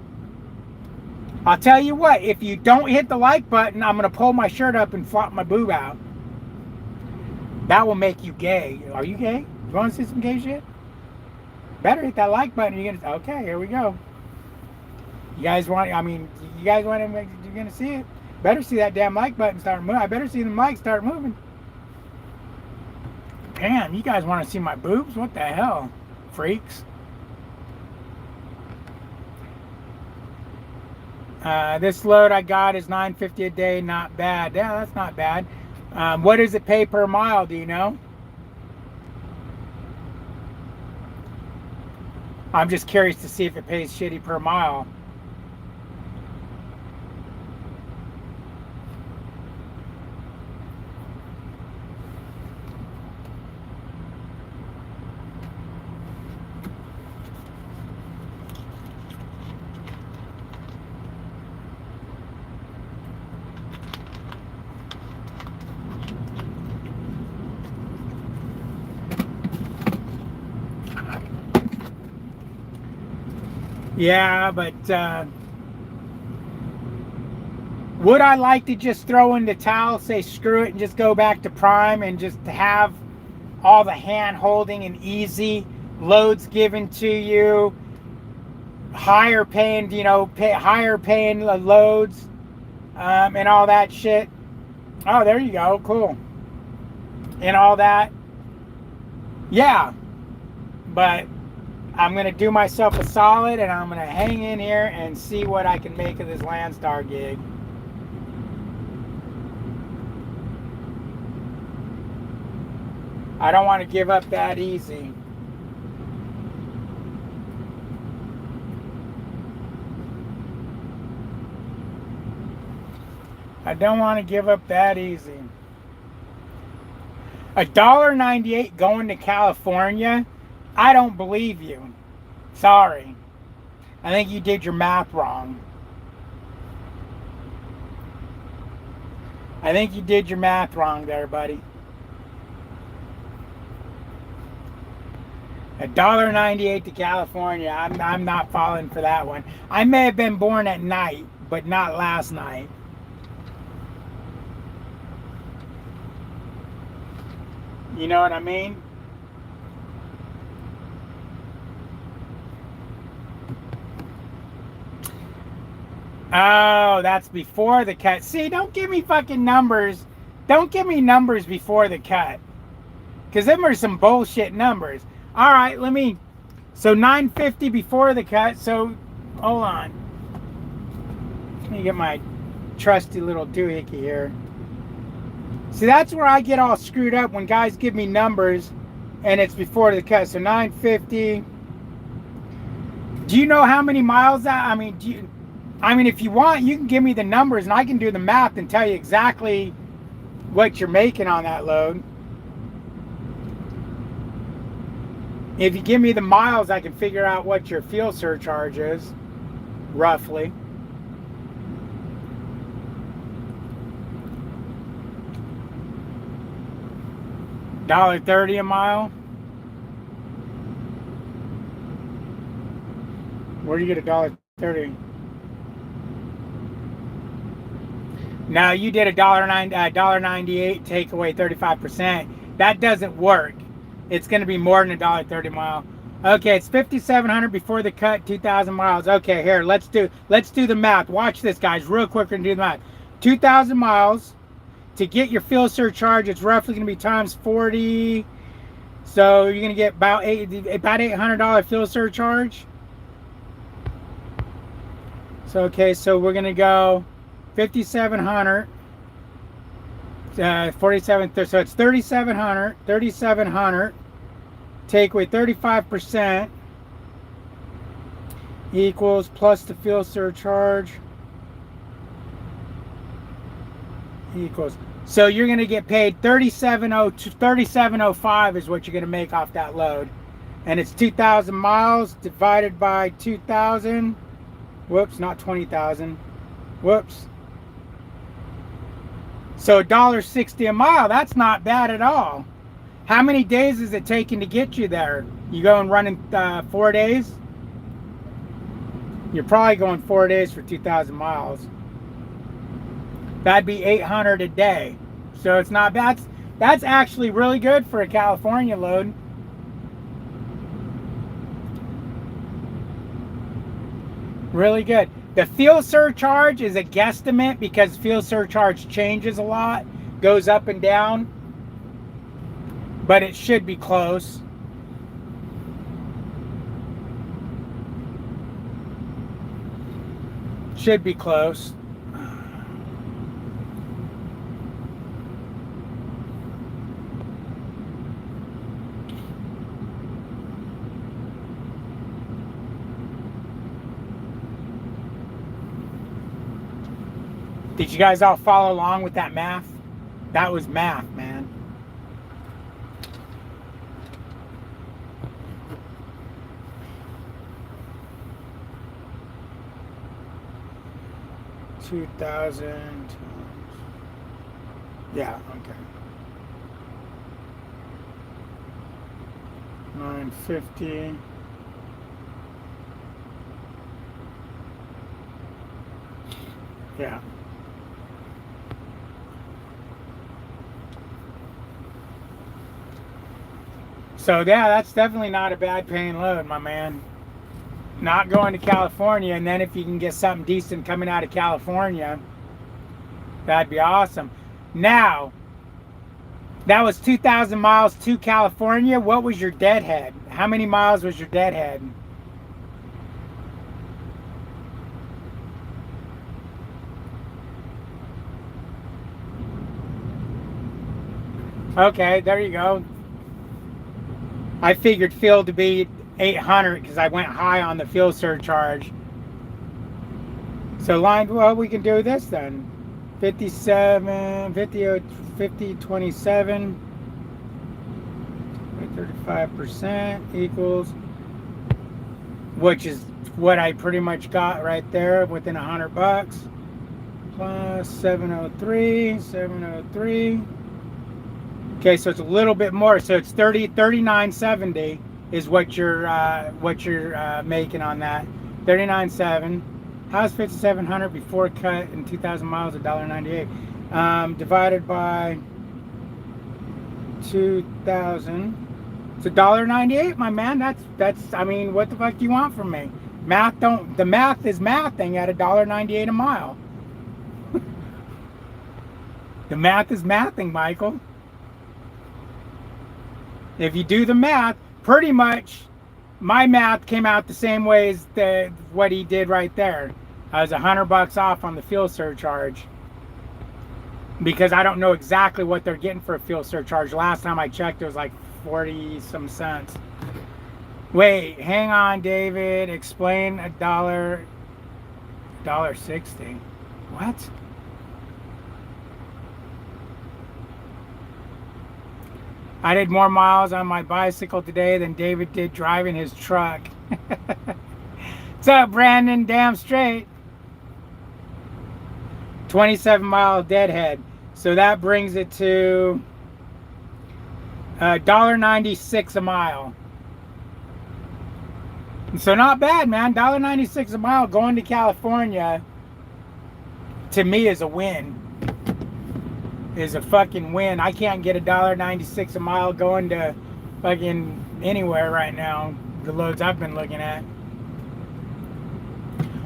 I'll tell you what. If you don't hit the like button, I'm gonna pull my shirt up and flop my boob out. That will make you gay. Are you gay? You want to see some gay shit? Better hit that like button. You're gonna. Okay, here we go. You guys want? I mean, you guys want to? You're gonna see it. Better see that damn like button start moving. I better see the mic start moving. Damn, you guys want to see my boobs? What the hell, freaks? This load I got is $9.50 a day. Not bad. Yeah, that's not bad. What does it pay per mile? Do you know? I'm just curious to see if it pays shitty per mile. Yeah, but would I like to just throw in the towel, say screw it, and just go back to Prime and just have all the hand holding and easy loads given to you, higher paying, higher paying loads, and all that shit? Oh, there you go, cool, and all that. Yeah, but I'm going to do myself a solid and I'm going to hang in here and see what I can make of this Landstar gig. I don't want to give up that easy. I don't want to give up that easy. $1.98 going to California? I don't believe you. Sorry. I think you did your math wrong. I think you did your math wrong there, buddy. $1.98 to California. I'm not falling for that one. I may have been born at night, but not last night. You know what I mean? Oh, that's before the cut. See, don't give me fucking numbers. Don't give me numbers before the cut. Because them are some bullshit numbers. All right, so $9.50 before the cut. So, hold on. Let me get my trusty little doohickey here. See, that's where I get all screwed up when guys give me numbers and it's before the cut. So $9.50. Do you know how many miles that? I mean, if you want, you can give me the numbers and I can do the math and tell you exactly what you're making on that load. If you give me the miles, I can figure out what your fuel surcharge is, roughly. $1.30 a mile. Where do you get $1.30? Now you did $1.98, take away 35%. That doesn't work. It's going to be more than $1.30 a mile. Okay, it's 5,700 before the cut, 2,000 miles. Okay, here, let's do the math. Watch this, guys, real quick. We're going to do the math. 2,000 miles. To get your fuel surcharge, it's roughly going to be times 40. So you're going to get about $800 fuel surcharge. So, okay, so we're going to go 5,700 47, so it's 3,700. Take away 35% equals plus the fuel surcharge equals. So you're going to get paid 3705 is what you're going to make off that load. And it's 2,000 miles divided by 2,000. Whoops, not 20,000. Whoops. So $1.60 a mile, that's not bad at all. How many days is it taking to get you there? You going running 4 days? You're probably going 4 days for 2,000 miles. That'd be 800 a day. So it's not bad. That's actually really good for a California load. Really good. The fuel surcharge is a guesstimate because fuel surcharge changes a lot, goes up and down, but it should be close. Should be close. Did you guys all follow along with that math? That was math, man. $2,000. Yeah, okay. 950. Yeah. So yeah, that's definitely not a bad paying load, my man. Not going to California, and then if you can get something decent coming out of California, that'd be awesome. Now, that was 2,000 miles to California. What was your deadhead? How many miles was your deadhead? Okay, there you go. I figured fuel to be 800 because I went high on the fuel surcharge. So well, we can do this then. 57, 50, 27, 35% equals, which is what I pretty much got right there within $100 plus 703. Okay, so it's a little bit more. So it's 39.70 is what you're making on that. 39.7. How's 5,700 before cut in 2,000 miles? $1.98. Divided by 2,000. It's $1.98, my man. That's. I mean, what the fuck do you want from me? The math is mathing at $1.98 a mile. The math is mathing, Michael. If you do the math, pretty much my math came out the same way as what he did right there. I was $100 off on the fuel surcharge because I don't know exactly what they're getting for a fuel surcharge. Last time I checked, it was like 40 some cents. Wait, hang on, David. Explain $1.60. What? I did more miles on my bicycle today than David did driving his truck. What's up, Brandon? Damn straight. 27-mile deadhead. So that brings it to $1.96 a mile. So not bad, man. $1.96 a mile going to California, to me, is a win. Is a fucking win. I can't get $1.96 a mile going to fucking anywhere right now. The loads I've been looking at.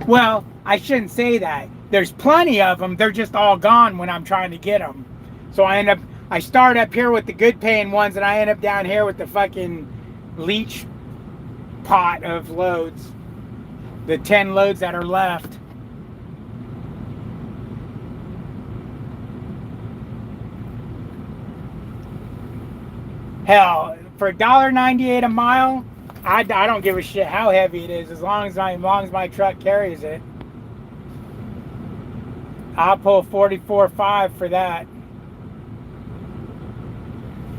Well, I shouldn't say that. There's plenty of them. They're just all gone when I'm trying to get them. So I start up here with the good paying ones, and I end up down here with the fucking leech pot of loads. The 10 loads that are left. Hell, for $1.98 a mile, I don't give a shit how heavy it is, as long as my truck carries it. I'll pull 44.5 for that.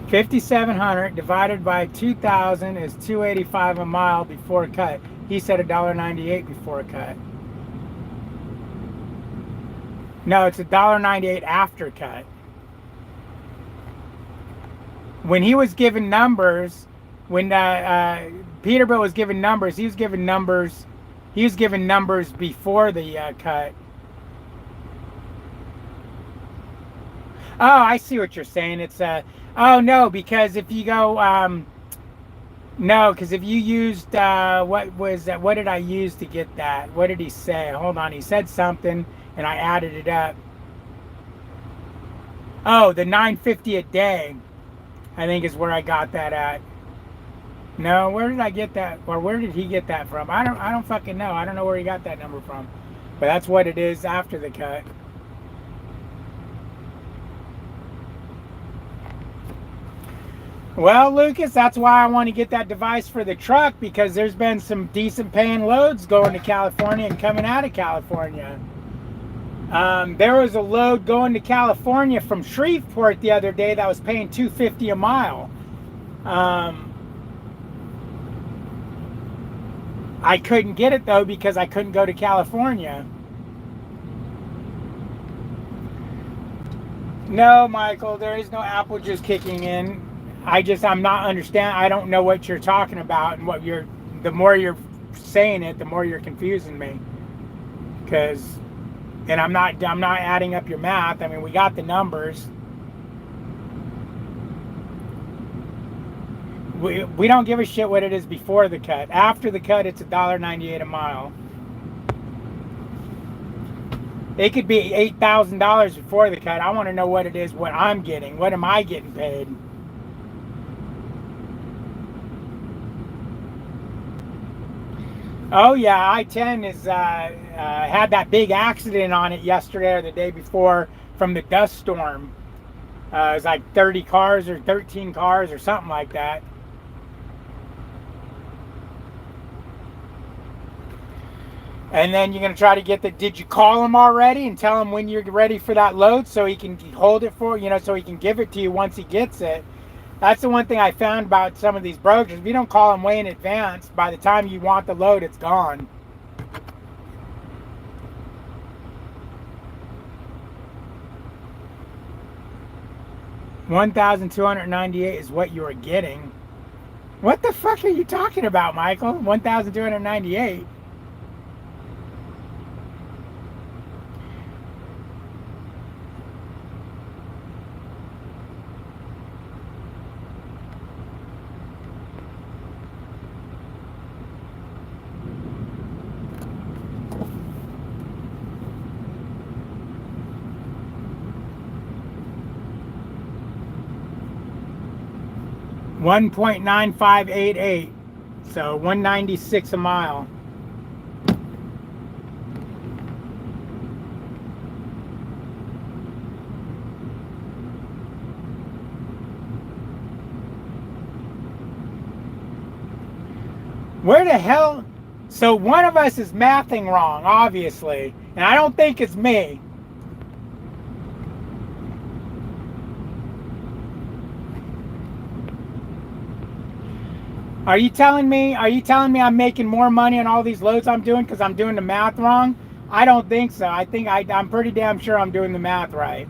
5,700 divided by 2,000 is 285 a mile before cut. He said $1.98 before cut. No, it's $1.98 after cut. When he was given numbers, when Peterbilt was given numbers, he was given numbers before the cut. Oh, I see what you're saying. It's oh no, because if you go no, because if you used what was that? What did I use to get that? What did he say? Hold on, he said something and I added it up. Oh, the $9.50 a day, I think is where I got that at. No, where did I get that, or where did he get that from? I don't fucking know. I don't know where he got that number from, but that's what it is after the cut. Well, Lucas, that's why I want to get that device for the truck, because there's been some decent paying loads going to California and coming out of California. There was a load going to California from Shreveport the other day that was paying $2.50 a mile. I couldn't get it though because I couldn't go to California. No, Michael, there is no apple juice kicking in. I'm not understand. I don't know what you're talking about, and the more you're saying it, the more you're confusing me. And I'm not adding up your math. I mean, we got the numbers. We don't give a shit what it is before the cut. After the cut, it's $1.98 a mile. It could be $8,000 before the cut. I want to know what it is, what I'm getting. What am I getting paid? Oh yeah, I-10 is had that big accident on it yesterday or the day before from the dust storm. It was like 30 cars or 13 cars or something like that. And then you're going to try to get did you call him already and tell him when you're ready for that load so he can hold it for, so he can give it to you once he gets it? That's the one thing I found about some of these brokers. If you don't call them way in advance, by the time you want the load, it's gone. $1,298 is what you were getting. What the fuck are you talking about, Michael? $1,298. $1.9588, so $1.96 a mile. Where the hell? So one of us is mathing wrong, obviously, and I don't think it's me. Are you telling me I'm making more money on all these loads I'm doing because I'm doing the math wrong? I don't think so. I think I'm pretty damn sure I'm doing the math right.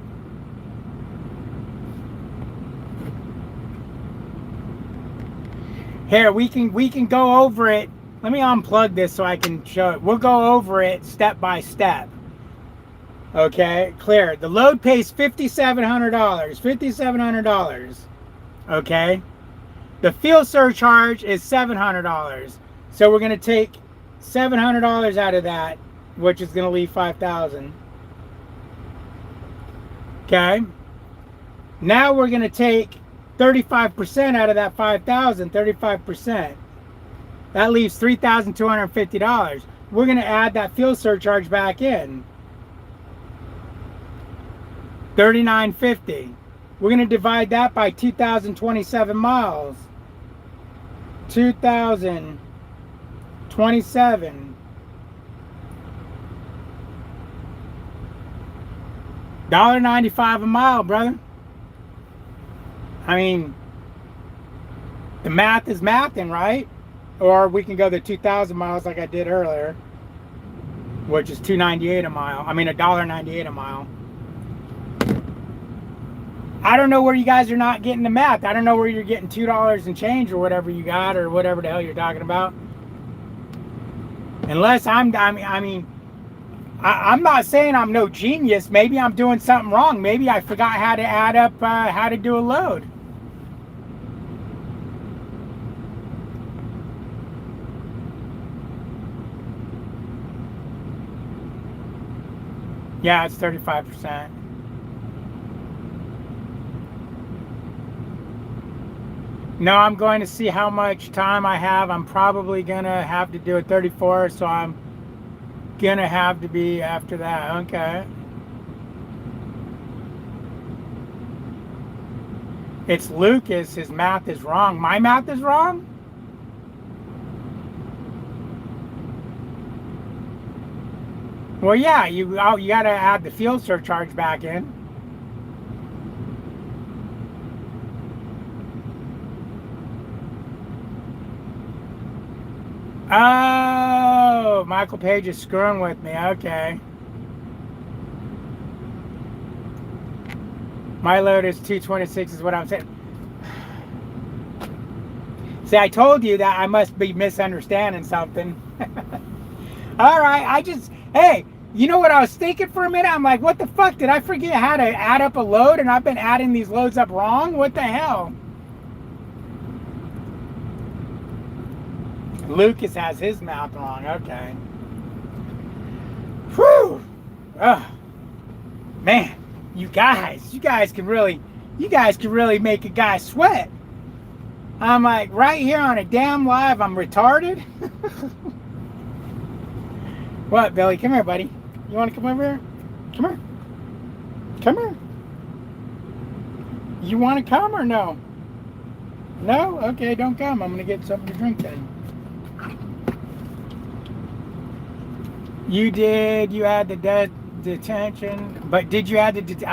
Here, we can go over it. Let me unplug this so I can show it. We'll go over it step by step. Okay, clear. The load pays $5,700. $5,700. Okay. The fuel surcharge is $700. So we're going to take $700 out of that, which is going to leave $5,000. Okay. Now we're going to take 35% out of that $5,000, 35%. That leaves $3,250. We're going to add that fuel surcharge back in. $3,950. We're going to divide that by 2,027 miles. 2,027. $1.95 a mile, brother. I mean, the math is mathing, right? Or we can go the 2,000 miles like I did earlier, which is $2.98 a mile. I mean, $1.98 a mile. I don't know where you guys are not getting the math. I don't know where you're getting $2 and change or whatever you got or whatever the hell you're talking about. Unless I'm not saying I'm no genius. Maybe I'm doing something wrong. Maybe I forgot how to add up, how to do a load. Yeah, it's 35%. No, I'm going to see how much time I have. I'm probably going to have to do a 34, so I'm going to have to be after that. Okay. It's Lucas. His math is wrong. My math is wrong? Well, yeah, you got to add the fuel surcharge back in. Oh, Michael Page is screwing with me. Okay. My load is 226 is what I'm saying. See, I told you that I must be misunderstanding something. All right, hey, you know what I was thinking for a minute? I'm like, what the fuck? Did I forget how to add up a load and I've been adding these loads up wrong? What the hell? Lucas has his math wrong. Okay. Whew. Oh, man, you guys can really make a guy sweat. I'm like, right here on a damn live, I'm retarded. What, Billy? Come here, buddy. You want to come over here? Come here. Come here. You want to come or no? No? Okay, don't come. I'm going to get something to drink then. You did. You had the detention. But did you add the...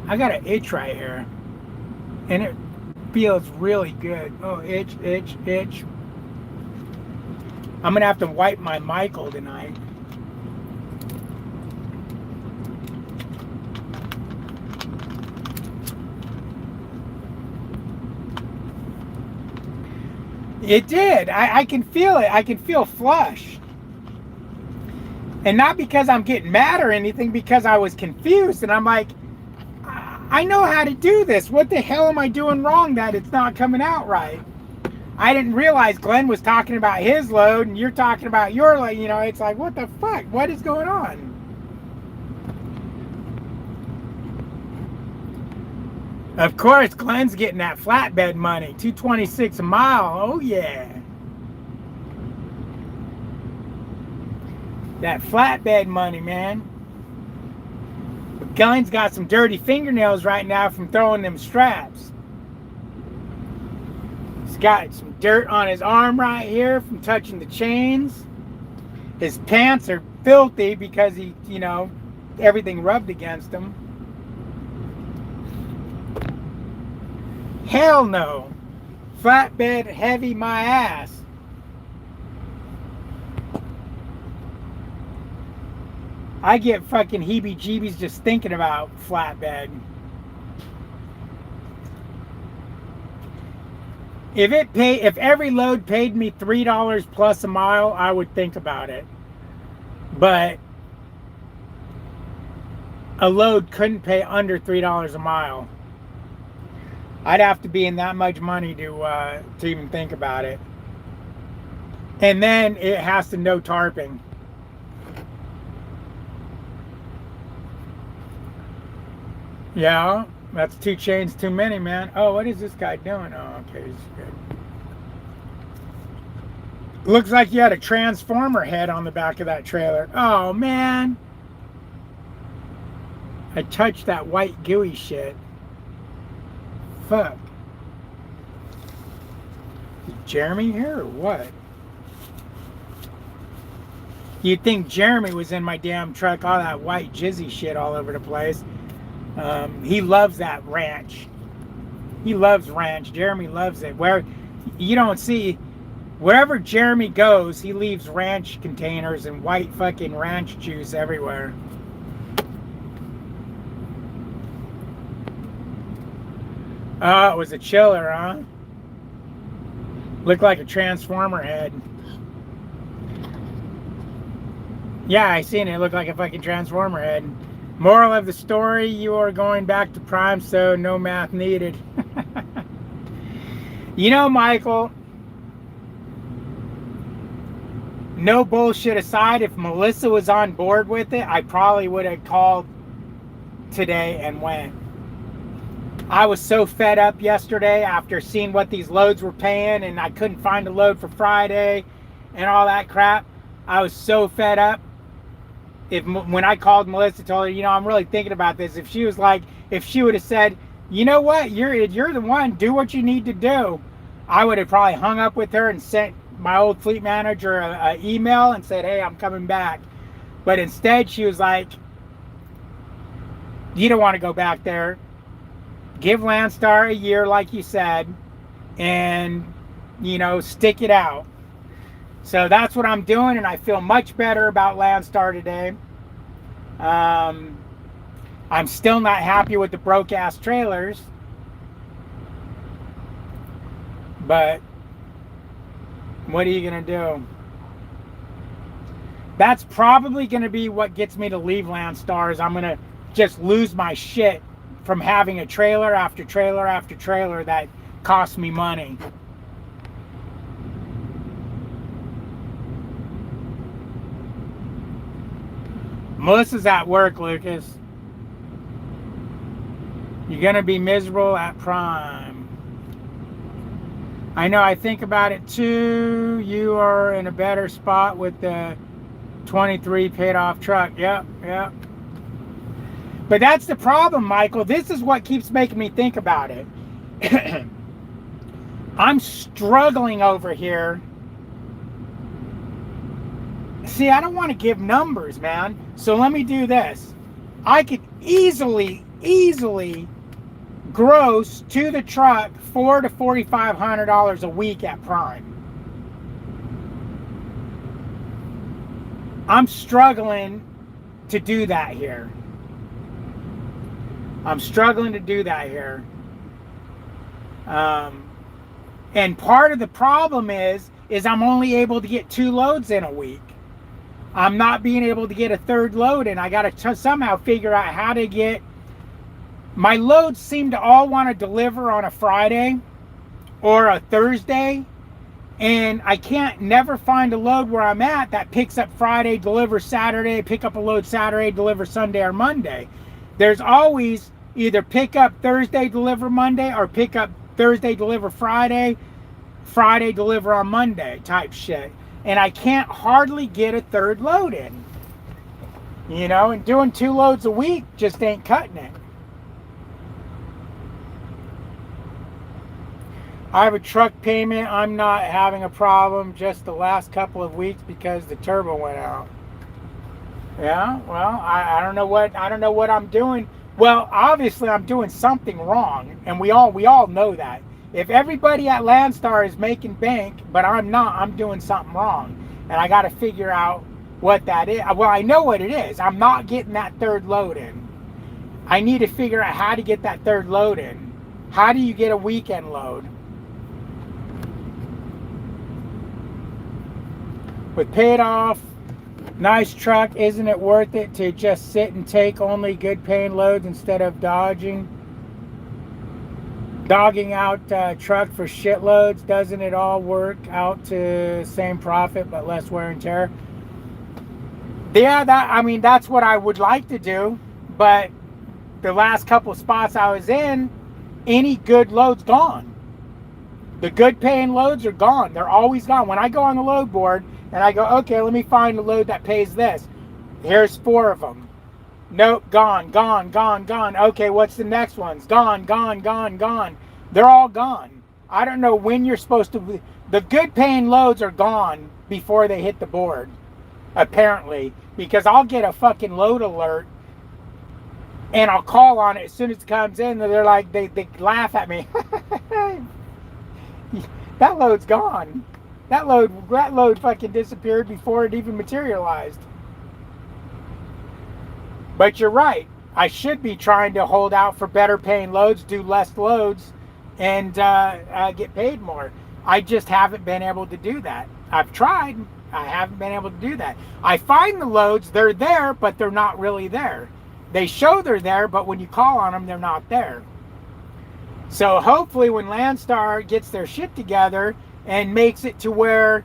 I got an itch right here. And it feels really good. Oh, itch, itch, itch. I'm going to have to wipe my Michael tonight. It did. I can feel it. I can feel flush. And not because I'm getting mad or anything, because I was confused. And I'm like, I know how to do this. What the hell am I doing wrong that it's not coming out right? I didn't realize Glenn was talking about his load and you're talking about your load. You know, it's like, what the fuck? What is going on? Of course, Glenn's getting that flatbed money. $2.26 a mile. Oh, yeah. That flatbed money, man. But Glenn's got some dirty fingernails right now from throwing them straps. He's got some dirt on his arm right here from touching the chains. His pants are filthy because he, you know, everything rubbed against him. Hell no. Flatbed heavy my ass. I get fucking heebie-jeebies just thinking about flatbed. If every load paid me $3 plus a mile, I would think about it. But a load couldn't pay under $3 a mile. I'd have to be in that much money to even think about it. And then it has to no tarping. Yeah, that's 2 chains too many, man. Oh, what is this guy doing? Oh, okay, he's good. Looks like you had a transformer head on the back of that trailer. Oh, man. I touched that white gooey shit. Fuck. Is Jeremy here or what? You'd think Jeremy was in my damn truck, all that white jizzy shit all over the place. He loves that ranch. He loves ranch. Jeremy loves it. Where you don't see, wherever Jeremy goes, he leaves ranch containers and white fucking ranch juice everywhere. Oh, it was a chiller, huh? Looked like a transformer head. Yeah, I seen it. It looked like a fucking transformer head. Moral of the story, you are going back to Prime, so no math needed. You know, Michael, no bullshit aside, if Melissa was on board with it, I probably would have called today and went. I was so fed up yesterday after seeing what these loads were paying, and I couldn't find a load for Friday and all that crap. I was so fed up. When I called Melissa, told her, you know, I'm really thinking about this. If she was like, if she would have said, you know what, you're the one, do what you need to do, I would have probably hung up with her and sent my old fleet manager an email and said, hey, I'm coming back. But instead, she was like, you don't want to go back there. Give Landstar a year, like you said, and, you know, stick it out. So that's what I'm doing, and I feel much better about Landstar today. I'm still not happy with the broke-ass trailers. But what are you going to do? That's probably going to be what gets me to leave Landstar, is I'm going to just lose my shit from having a trailer after trailer after trailer that costs me money. Melissa's at work, Lucas. You're going to be miserable at Prime. I know, I think about it too. You are in a better spot with the 23 paid off truck. Yep. But that's the problem, Michael. This is what keeps making me think about it. I'm struggling over here. See, I don't want to give numbers, man. So let me do this. I could easily gross to the truck $400 to $4,500 a week at Prime. I'm struggling to do that here. And part of the problem is I'm only able to get 2 loads in a week. I'm not being able to get a third load, and I got to somehow figure out how to get... My loads seem to all want to deliver on a Friday or a Thursday, and I can't never find a load where I'm at that picks up Friday, delivers Saturday, pick up a load Saturday, deliver Sunday or Monday. There's always either pick up Thursday, deliver Monday, or pick up Thursday, deliver Friday, Friday, deliver on Monday type shit. And I can't hardly get a third load in. You know, and doing 2 loads a week just ain't cutting it. I have a truck payment. I'm not having a problem just the last couple of weeks because the turbo went out. Yeah, well, I don't know what I'm doing. Well, obviously I'm doing something wrong, and we all know that. If everybody at Landstar is making bank, but I'm not, I'm doing something wrong. And I got to figure out what that is. Well, I know what it is. I'm not getting that third load in. I need to figure out how to get that third load in. How do you get a weekend load? With paid off, nice truck, isn't it worth it to just sit and take only good paying loads instead of dogging out truck for shitloads? Doesn't it all work out to same profit but less wear and tear? Yeah, that's what I would like to do, but the last couple of spots I was in, any good loads gone. The good paying loads are gone. They're always gone. When I go on the load board and I go, okay, let me find a load that pays this. Here's 4 of them. Nope, gone, gone, gone, gone. Okay, what's the next ones? Gone, gone, gone, gone. They're all gone. I don't know when you're supposed to be. The good paying loads are gone before they hit the board, apparently, because I'll get a fucking load alert and I'll call on it as soon as it comes in. And they're like, they laugh at me. That load's gone. That load fucking disappeared before it even materialized. But you're right. I should be trying to hold out for better paying loads, do less loads, and get paid more. I just haven't been able to do that. I've tried. I haven't been able to do that. I find the loads, they're there, but they're not really there. They show they're there, but when you call on them, they're not there. So hopefully when Landstar gets their shit together and makes it to where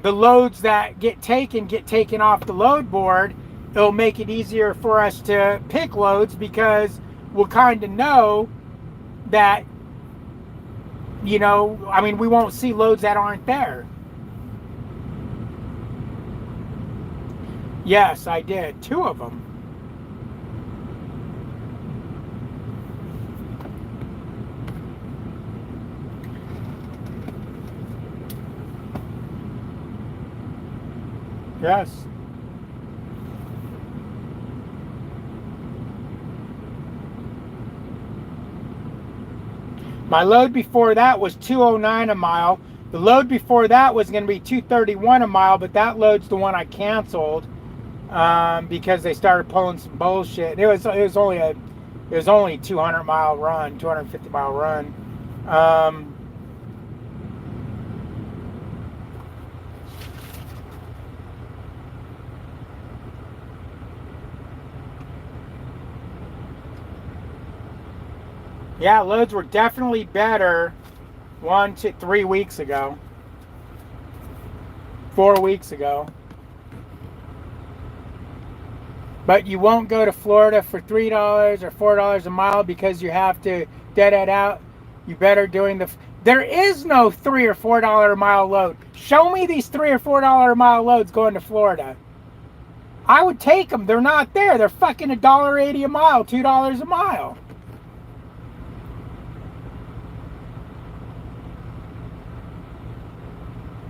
the loads that get taken off the load board, it'll make it easier for us to pick loads, because we'll kind of know that, you know, I mean, we won't see loads that aren't there. Yes, I did. 2 of them. Yes. My load before that was $2.09 a mile. The load before that was going to be $2.31 a mile, but that load's the one I canceled because they started pulling some bullshit. It was only a 200-mile run, 250-mile run. Yeah, loads were definitely better 1 to 3 weeks ago. 4 weeks ago. But you won't go to Florida for $3 or $4 a mile because you have to dead it out. You better doing the... There is no $3 or $4 a mile load. Show me these $3 or $4 a mile loads going to Florida. I would take them. They're not there. They're fucking $1.80 a mile, $2 a mile.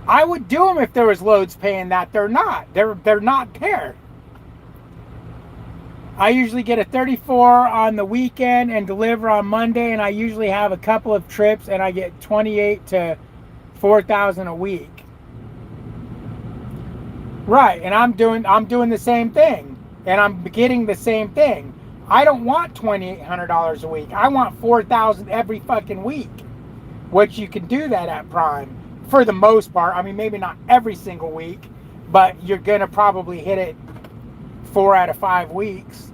I would do them if there was loads paying that. They're not. They're not there. I usually get a 34 on the weekend and deliver on Monday, and I usually have a couple of trips, and I get 28 to 4,000 a week. Right, and I'm doing the same thing, and I'm getting the same thing. I don't want $2,800 a week. I want 4,000 every fucking week, which you can do that at Prime. For the most part. I mean, maybe not every single week, but you're gonna probably hit it 4 out of 5 weeks.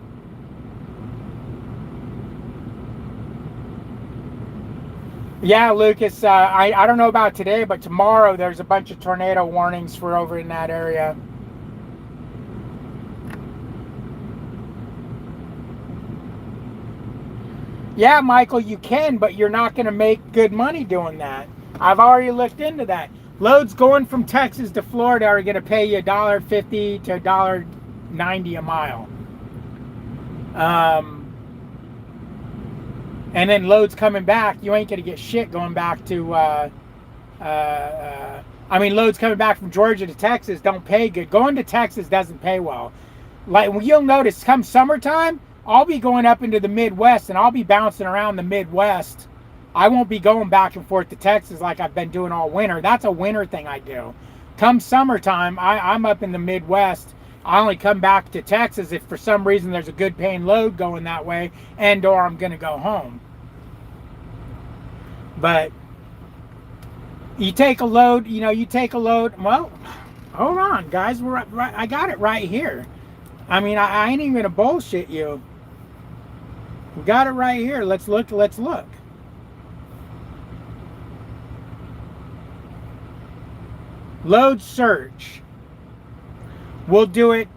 Yeah, Lucas, I don't know about today, but tomorrow there's a bunch of tornado warnings for over in that area. Yeah, Michael, you can, but you're not going to make good money doing that. I've already looked into that. Loads going from Texas to Florida are going to pay you $1.50 to $1.90 a mile. And then loads coming back, you ain't going to get shit going back to... I mean, loads coming back from Georgia to Texas don't pay good. Going to Texas doesn't pay well. Like, you'll notice, come summertime, I'll be going up into the Midwest, and I'll be bouncing around the Midwest. I won't be going back and forth to Texas like I've been doing all winter. That's a winter thing I do. Come summertime, I'm up in the Midwest. I only come back to Texas if for some reason there's a good paying load going that way, and or I'm going to go home. But you take a load, well, hold on, guys. I got it right here. I mean, I ain't even going to bullshit you. We got it right here. Let's look. Load search. We'll do it.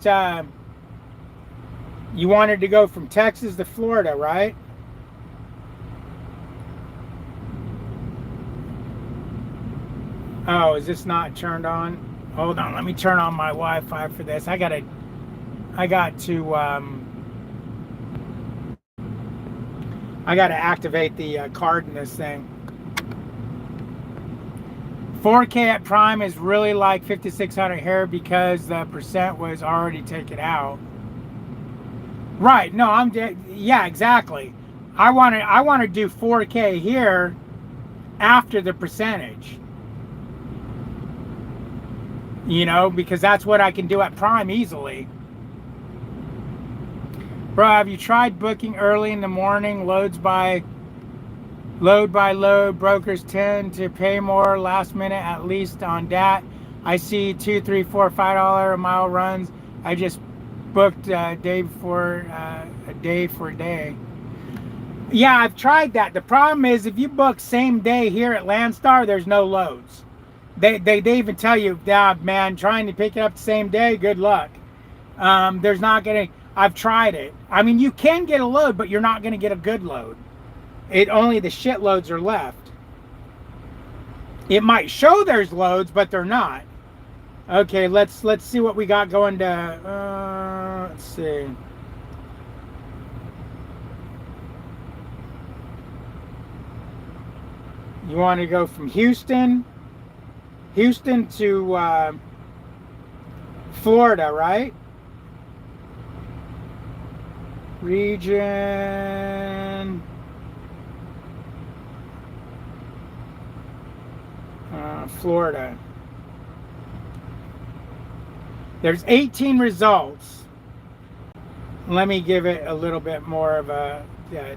You wanted to go from Texas to Florida, right? Oh, is this not turned on? Hold on, let me turn on my Wi-Fi for this. I got to I got to activate the card in this thing. 4K at Prime is really like 5600 here because the percent was already taken out. Right? No, yeah, exactly. I want to do 4K here after the percentage. You know, because that's what I can do at Prime easily. Bro, have you tried booking early in the morning? Load by load. Brokers tend to pay more last minute, at least on that. I see $2, $3, $4, $5 a mile runs. I just booked a day for day. Yeah, I've tried that. The problem is if you book same day here at Landstar, there's no loads. They even tell you, yeah, man, trying to pick it up the same day, good luck. There's not gonna. I've tried it. I mean, you can get a load, but you're not gonna get a good load. Only the shit loads are left. It might show there's loads, but they're not. Okay, let's see what we got going to. Let's see. You want to go from Houston to Florida, right? Region. Florida. There's 18 results. Let me give it a little bit more of a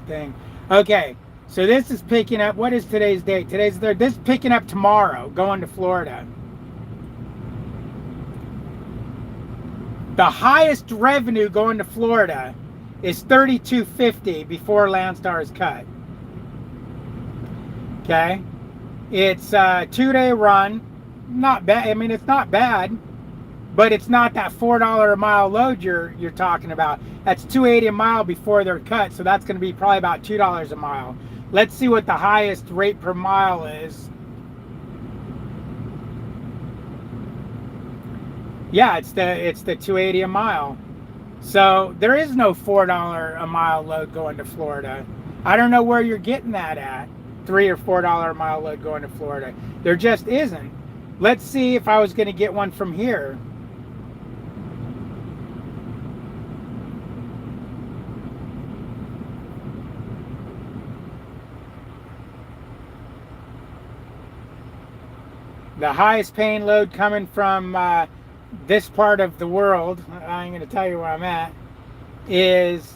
thing. Okay, so this is picking up. What is today's date? Today's third. This is picking up tomorrow, going to Florida. The highest revenue going to Florida is $32.50 before Landstar is cut. Okay, it's a 2-day run. Not bad. I mean, it's not bad, but it's not that $4 a mile load you're talking about. That's $2.80 a mile before they're cut, so that's going to be probably about $2 a mile. Let's see what the highest rate per mile is. Yeah, it's the $2.80 a mile. So there is no $4 a mile load going to Florida. I don't know where you're getting that at. $3 or $4 a mile load going to Florida. There just isn't. Let's see if I was going to get one from here. The highest paying load coming from this part of the world, I'm going to tell you where I'm at, is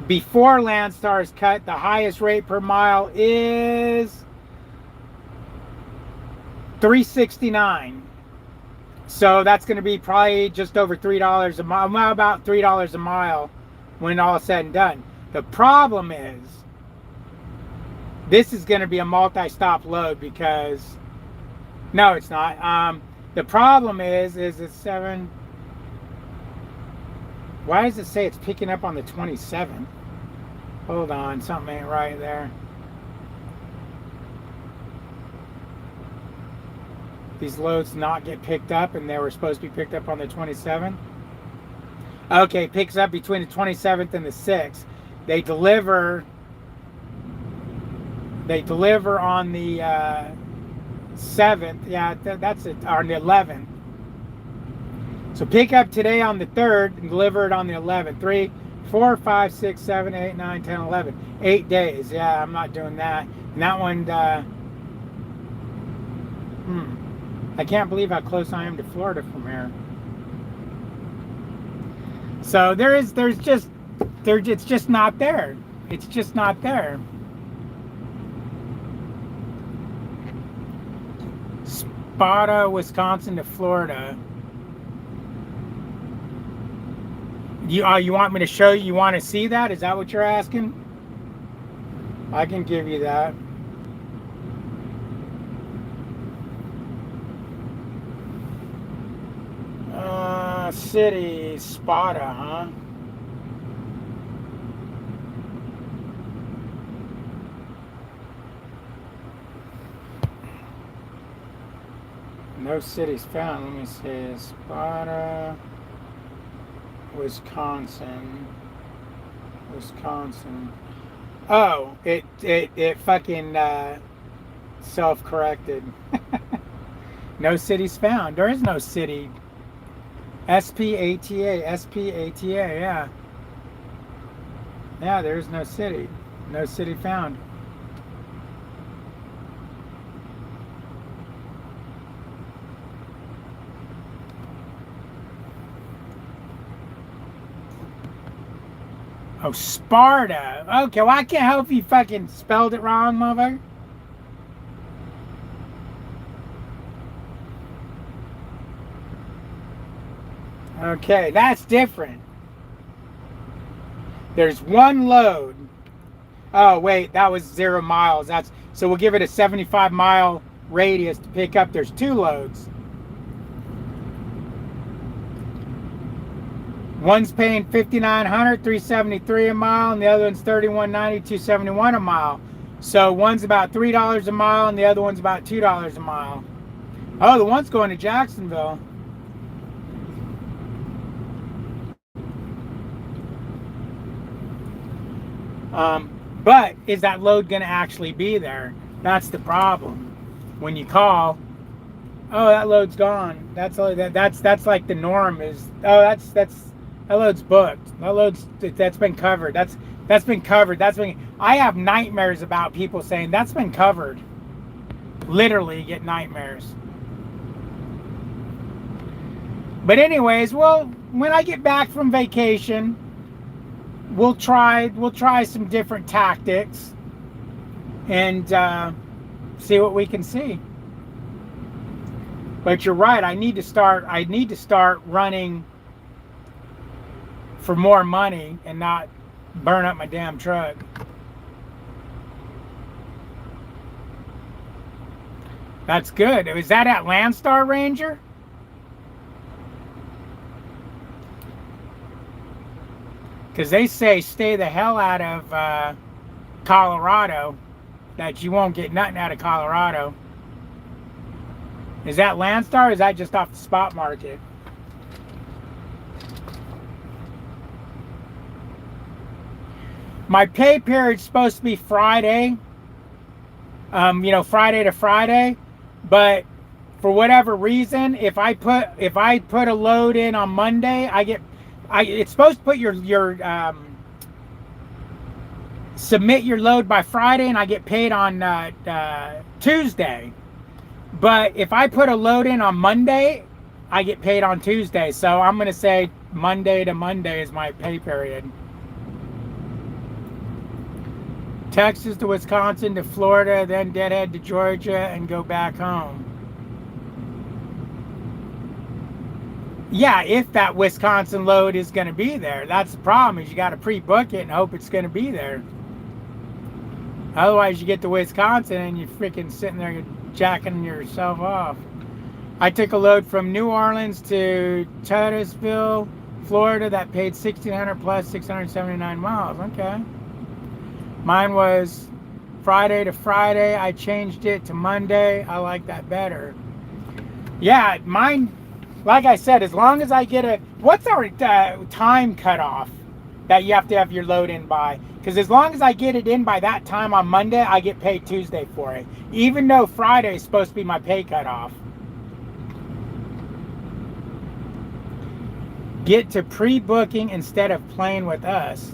before Landstar is cut. The highest rate per mile is $3.69. So that's going to be probably just over $3 a mile, about $3 a mile when all is said and done. The problem is this is going to be a multi-stop load because no, it's not. The problem is it's 7. Why does it say it's picking up on the 27th? Hold on, something ain't right there. These loads not get picked up, and they were supposed to be picked up on the 27th. Okay, picks up between the 27th and the 6th. They deliver on the 7th. Yeah, that's it. On the 11th. So pick up today on the 3rd and deliver it on the 11th. 3, 4, 5, 6, 7, 8, 9, 10, 11. 8 days. Yeah, I'm not doing that. And that one, I can't believe how close I am to Florida from here. So it's just not there. It's just not there. Sparta, Wisconsin to Florida. You want me to show you? You want to see that? Is that what you're asking? I can give you that. City, Sparta, huh? No cities found. Let me see. Sparta, Wisconsin. Wisconsin. Oh, it fucking self-corrected. No cities found. There is no city. SPATA, SPATA, yeah. Yeah, there is no city. No city found. Oh, Sparta. Okay, well, I can't help if you fucking spelled it wrong, motherfucker. Okay, that's different. There's one load. Oh, wait, that was 0 miles. That's so we'll give it a 75-mile radius to pick up. There's 2 loads. One's paying $5,900, $373 a mile, and the other one's $3,190, $271 a mile. So one's about $3 a mile, and the other one's about $2 a mile. Oh, the one's going to Jacksonville. But is that load going to actually be there? That's the problem. When you call, oh, that load's gone. That's like the norm is. Oh, that load's booked. That's been covered. That's been covered. I have nightmares about people saying that's been covered. Literally get nightmares. But anyways, well, when I get back from vacation, we'll try some different tactics and see what we can see. But you're right. I need to start running for more money and not burn up my damn truck. That's good. Is that at Landstar Ranger? Because they say stay the hell out of Colorado, that you won't get nothing out of Colorado. Is that Landstar, or is that just off the spot market? My pay period's supposed to be Friday. Friday to Friday. But for whatever reason, if I put a load in on Monday, it's supposed to put your submit your load by Friday, and I get paid on Tuesday. But if I put a load in on Monday, I get paid on Tuesday. So I'm going to say Monday to Monday is my pay period. Texas to Wisconsin to Florida, then deadhead to Georgia and go back home. Yeah, if that Wisconsin load is going to be there. That's the problem, is you got to pre-book it and hope it's going to be there. Otherwise, you get to Wisconsin and you're freaking sitting there jacking yourself off. I took a load from New Orleans to Titusville, Florida that paid $1,600 plus 679 miles. Okay. Mine was Friday to Friday. I changed it to Monday. I like that better. Yeah, mine, like I said, as long as I get what's our time cutoff that you have to have your load in by? Because as long as I get it in by that time on Monday, I get paid Tuesday for it. Even though Friday is supposed to be my pay cutoff. Get to pre-booking instead of playing with us.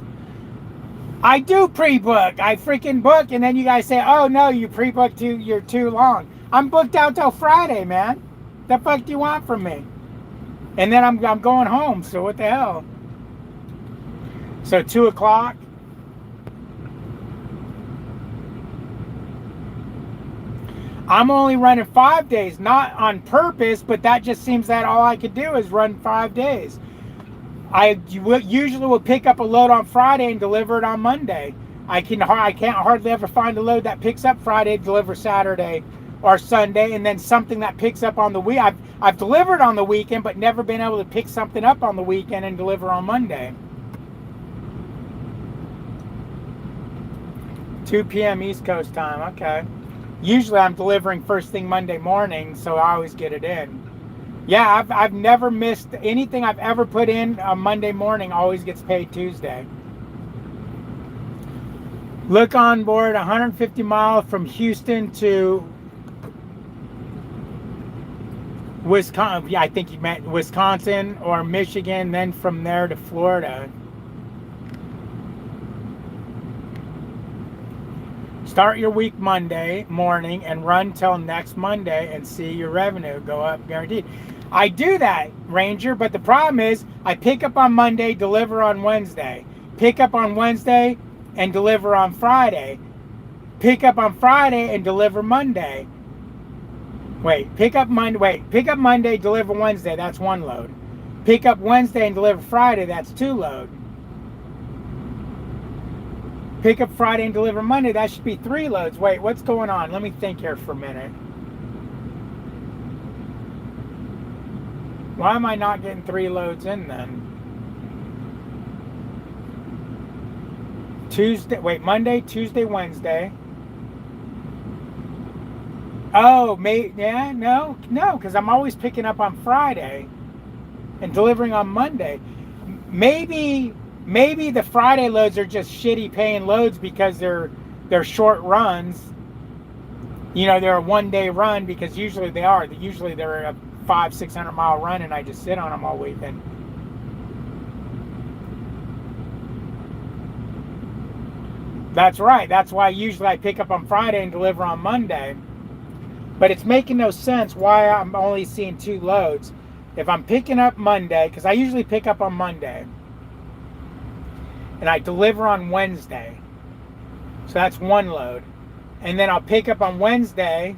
I do pre-book. I freaking book, and then you guys say, oh no, you pre-booked you're too long. I'm booked out till Friday, man. The fuck do you want from me? And then I'm going home, so what the hell? So 2 o'clock. I'm only running 5 days, not on purpose, but that just seems that all I could do is run 5 days. I usually will pick up a load on Friday and deliver it on Monday. I can't hardly ever find a load that picks up Friday, deliver Saturday or Sunday, and then something that picks up on the week. I've delivered on the weekend, but never been able to pick something up on the weekend and deliver on Monday. 2 p.m. East Coast time. Okay. Usually I'm delivering first thing Monday morning, so I always get it in. Yeah, I've never missed anything I've ever put in on Monday morning. Always gets paid Tuesday. Look on board 150 miles from Houston to Wisconsin. Yeah, I think you meant Wisconsin or Michigan, then from there to Florida. Start your week Monday morning and run till next Monday and see your revenue go up guaranteed. I do that, Ranger, but the problem is I pick up on Monday, deliver on Wednesday. Pick up on Wednesday and deliver on Friday. Pick up on Friday and deliver Monday. Pick up Monday, deliver Wednesday, that's 1 load. Pick up Wednesday and deliver Friday, that's 2 load. Pick up Friday and deliver Monday, that should be 3 loads. Wait, what's going on? Let me think here for a minute. Why am I not getting 3 loads in then? Monday, Tuesday, Wednesday. Oh, no, because I'm always picking up on Friday and delivering on Monday. Maybe the Friday loads are just shitty paying loads because they're short runs. You know, they're a 1-day run, because usually they are. Usually they're a 500-600 mile run, and I just sit on them all weekend. That's right. That's why usually I pick up on Friday and deliver on Monday. But it's making no sense why I'm only seeing 2 loads. If I'm picking up Monday, because I usually pick up on Monday, and I deliver on Wednesday, so that's 1 load. And then I'll pick up on Wednesday,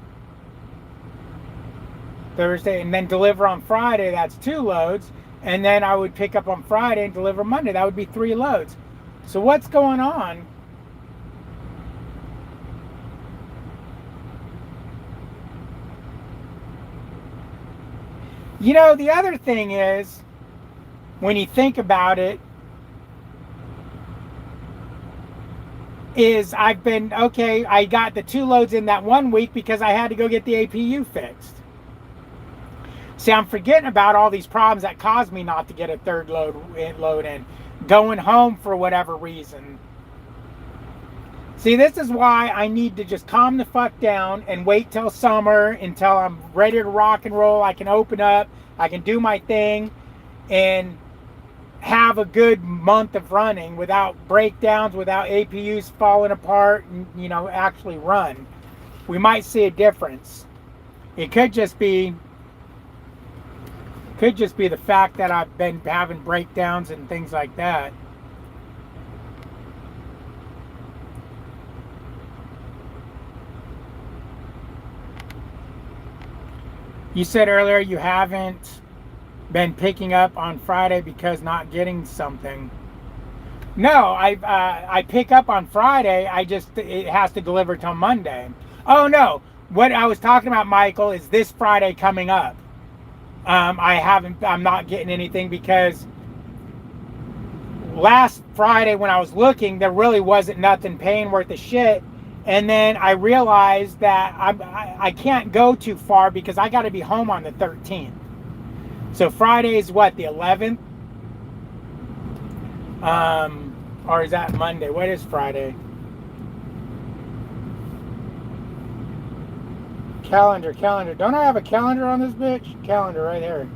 Thursday, and then deliver on Friday, that's 2 loads. And then I would pick up on Friday and deliver Monday, that would be 3 loads. So what's going on? You know, the other thing is, when you think about it, is I got the 2 loads in that 1 week because I had to go get the APU fixed. See, I'm forgetting about all these problems that caused me not to get a 3rd load in. Going home for whatever reason. See, this is why I need to just calm the fuck down and wait till summer, until I'm ready to rock and roll. I can open up, I can do my thing, and have a good month of running without breakdowns, without APUs falling apart, and, you know, actually run. We might see a difference. It could just be the fact that I've been having breakdowns and things like that. You said earlier you haven't been picking up on Friday because not getting something. No, I pick up on Friday. It has to deliver till Monday. Oh no, what I was talking about, Michael, is this Friday coming up. I'm not getting anything because last Friday when I was looking, there really wasn't nothing paying worth of shit. And then I realized that I can't go too far because I got to be home on the 13th. So Friday is what, the 11th? Or is that Monday? What is Friday? Calendar. Don't I have a calendar on this bitch? Calendar right here.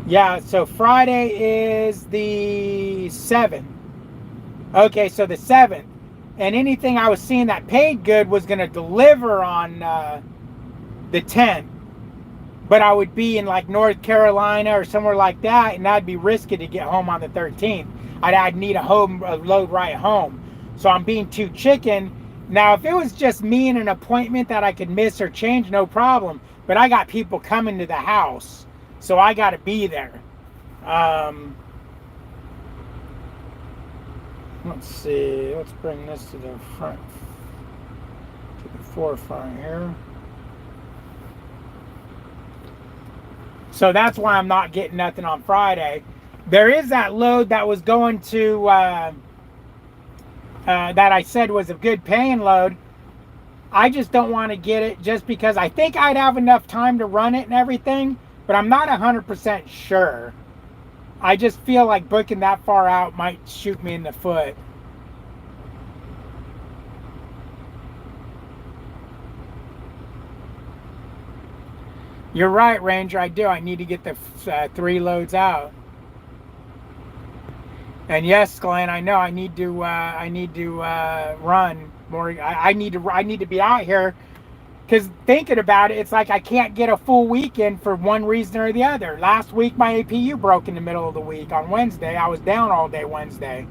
Yeah, so Friday is the 7th. Okay, so the 7th. And anything I was seeing that paid good was going to deliver on the 10th. But I would be in like North Carolina or somewhere like that, and that'd be risky to get home on the 13th. I'd need a load right home. So I'm being too chicken. Now, if it was just me and an appointment that I could miss or change, no problem. But I got people coming to the house, so I got to be there. Let's see. Let's bring this to the front, to the forefront here. So that's why I'm not getting nothing on Friday. There is that load that was going to, that I said was a good paying load. I just don't want to get it just because I think I'd have enough time to run it and everything, but I'm not 100% sure. I just feel like booking that far out might shoot me in the foot. You're right, Ranger. I do. I need to get the 3 loads out. And yes, Glenn, I know I need to run more. I need to be out here, because thinking about it, it's like I can't get a full weekend for one reason or the other. Last week my APU broke in the middle of the week on Wednesday. I was down all day Wednesday.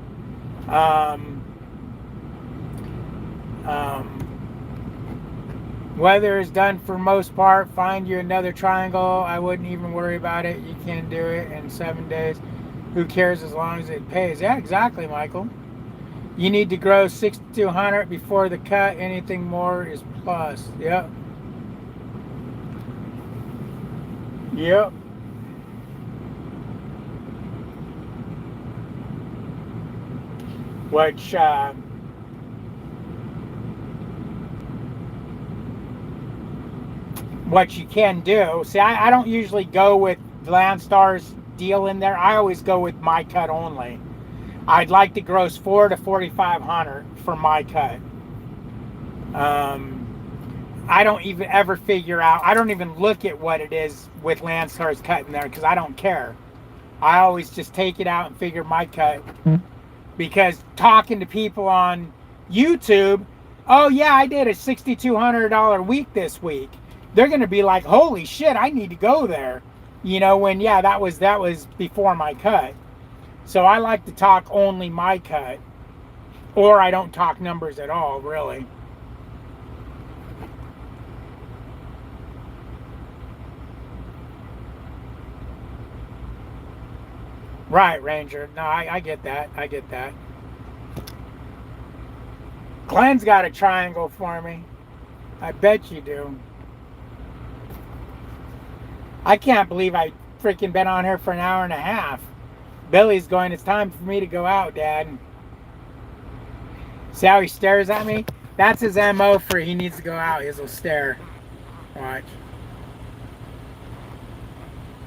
Weather is done for most part. Find you another triangle. I wouldn't even worry about it. You can do it in 7 days. Who cares as long as it pays? Yeah, exactly, Michael. You need to grow 6,200 before the cut. Anything more is plus. Yep. Yep. Which what you can do. See, I don't usually go with Landstar's deal in there. I always go with my cut only. I'd like to gross 4 to 4,500 for my cut. I don't even ever figure out. I don't even look at what it is with Landstar's cut in there, because I don't care. I always just take it out and figure my cut. Because talking to people on YouTube, oh yeah, I did a $6,200 week this week. They're going to be like, holy shit, I need to go there. You know, when, yeah, that was before my cut. So I like to talk only my cut. Or I don't talk numbers at all, really. Right, Ranger. No, I get that. I get that. Glenn's got a triangle for me. I bet you do. I can't believe I freaking been on here for an hour and a half. Billy's going, it's time for me to go out, Dad. See how he stares at me? That's his MO for he needs to go out. He'll stare. Watch.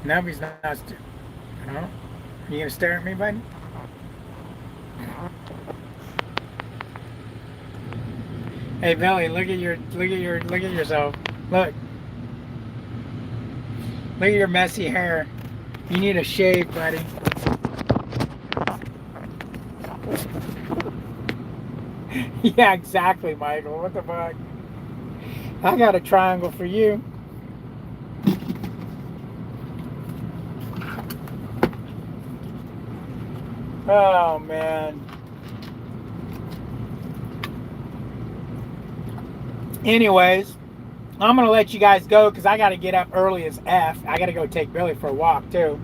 No, he's not. No. You gonna stare at me, buddy? Hey, Billy, look at yourself. Look. Look at your messy hair. You need a shave, buddy. Yeah, exactly, Michael. What the fuck? I got a triangle for you. Oh, man. Anyways, I'm going to let you guys go because I got to get up early as F. I got to go take Billy for a walk, too.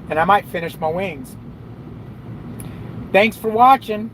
And I might finish my wings. Thanks for watching.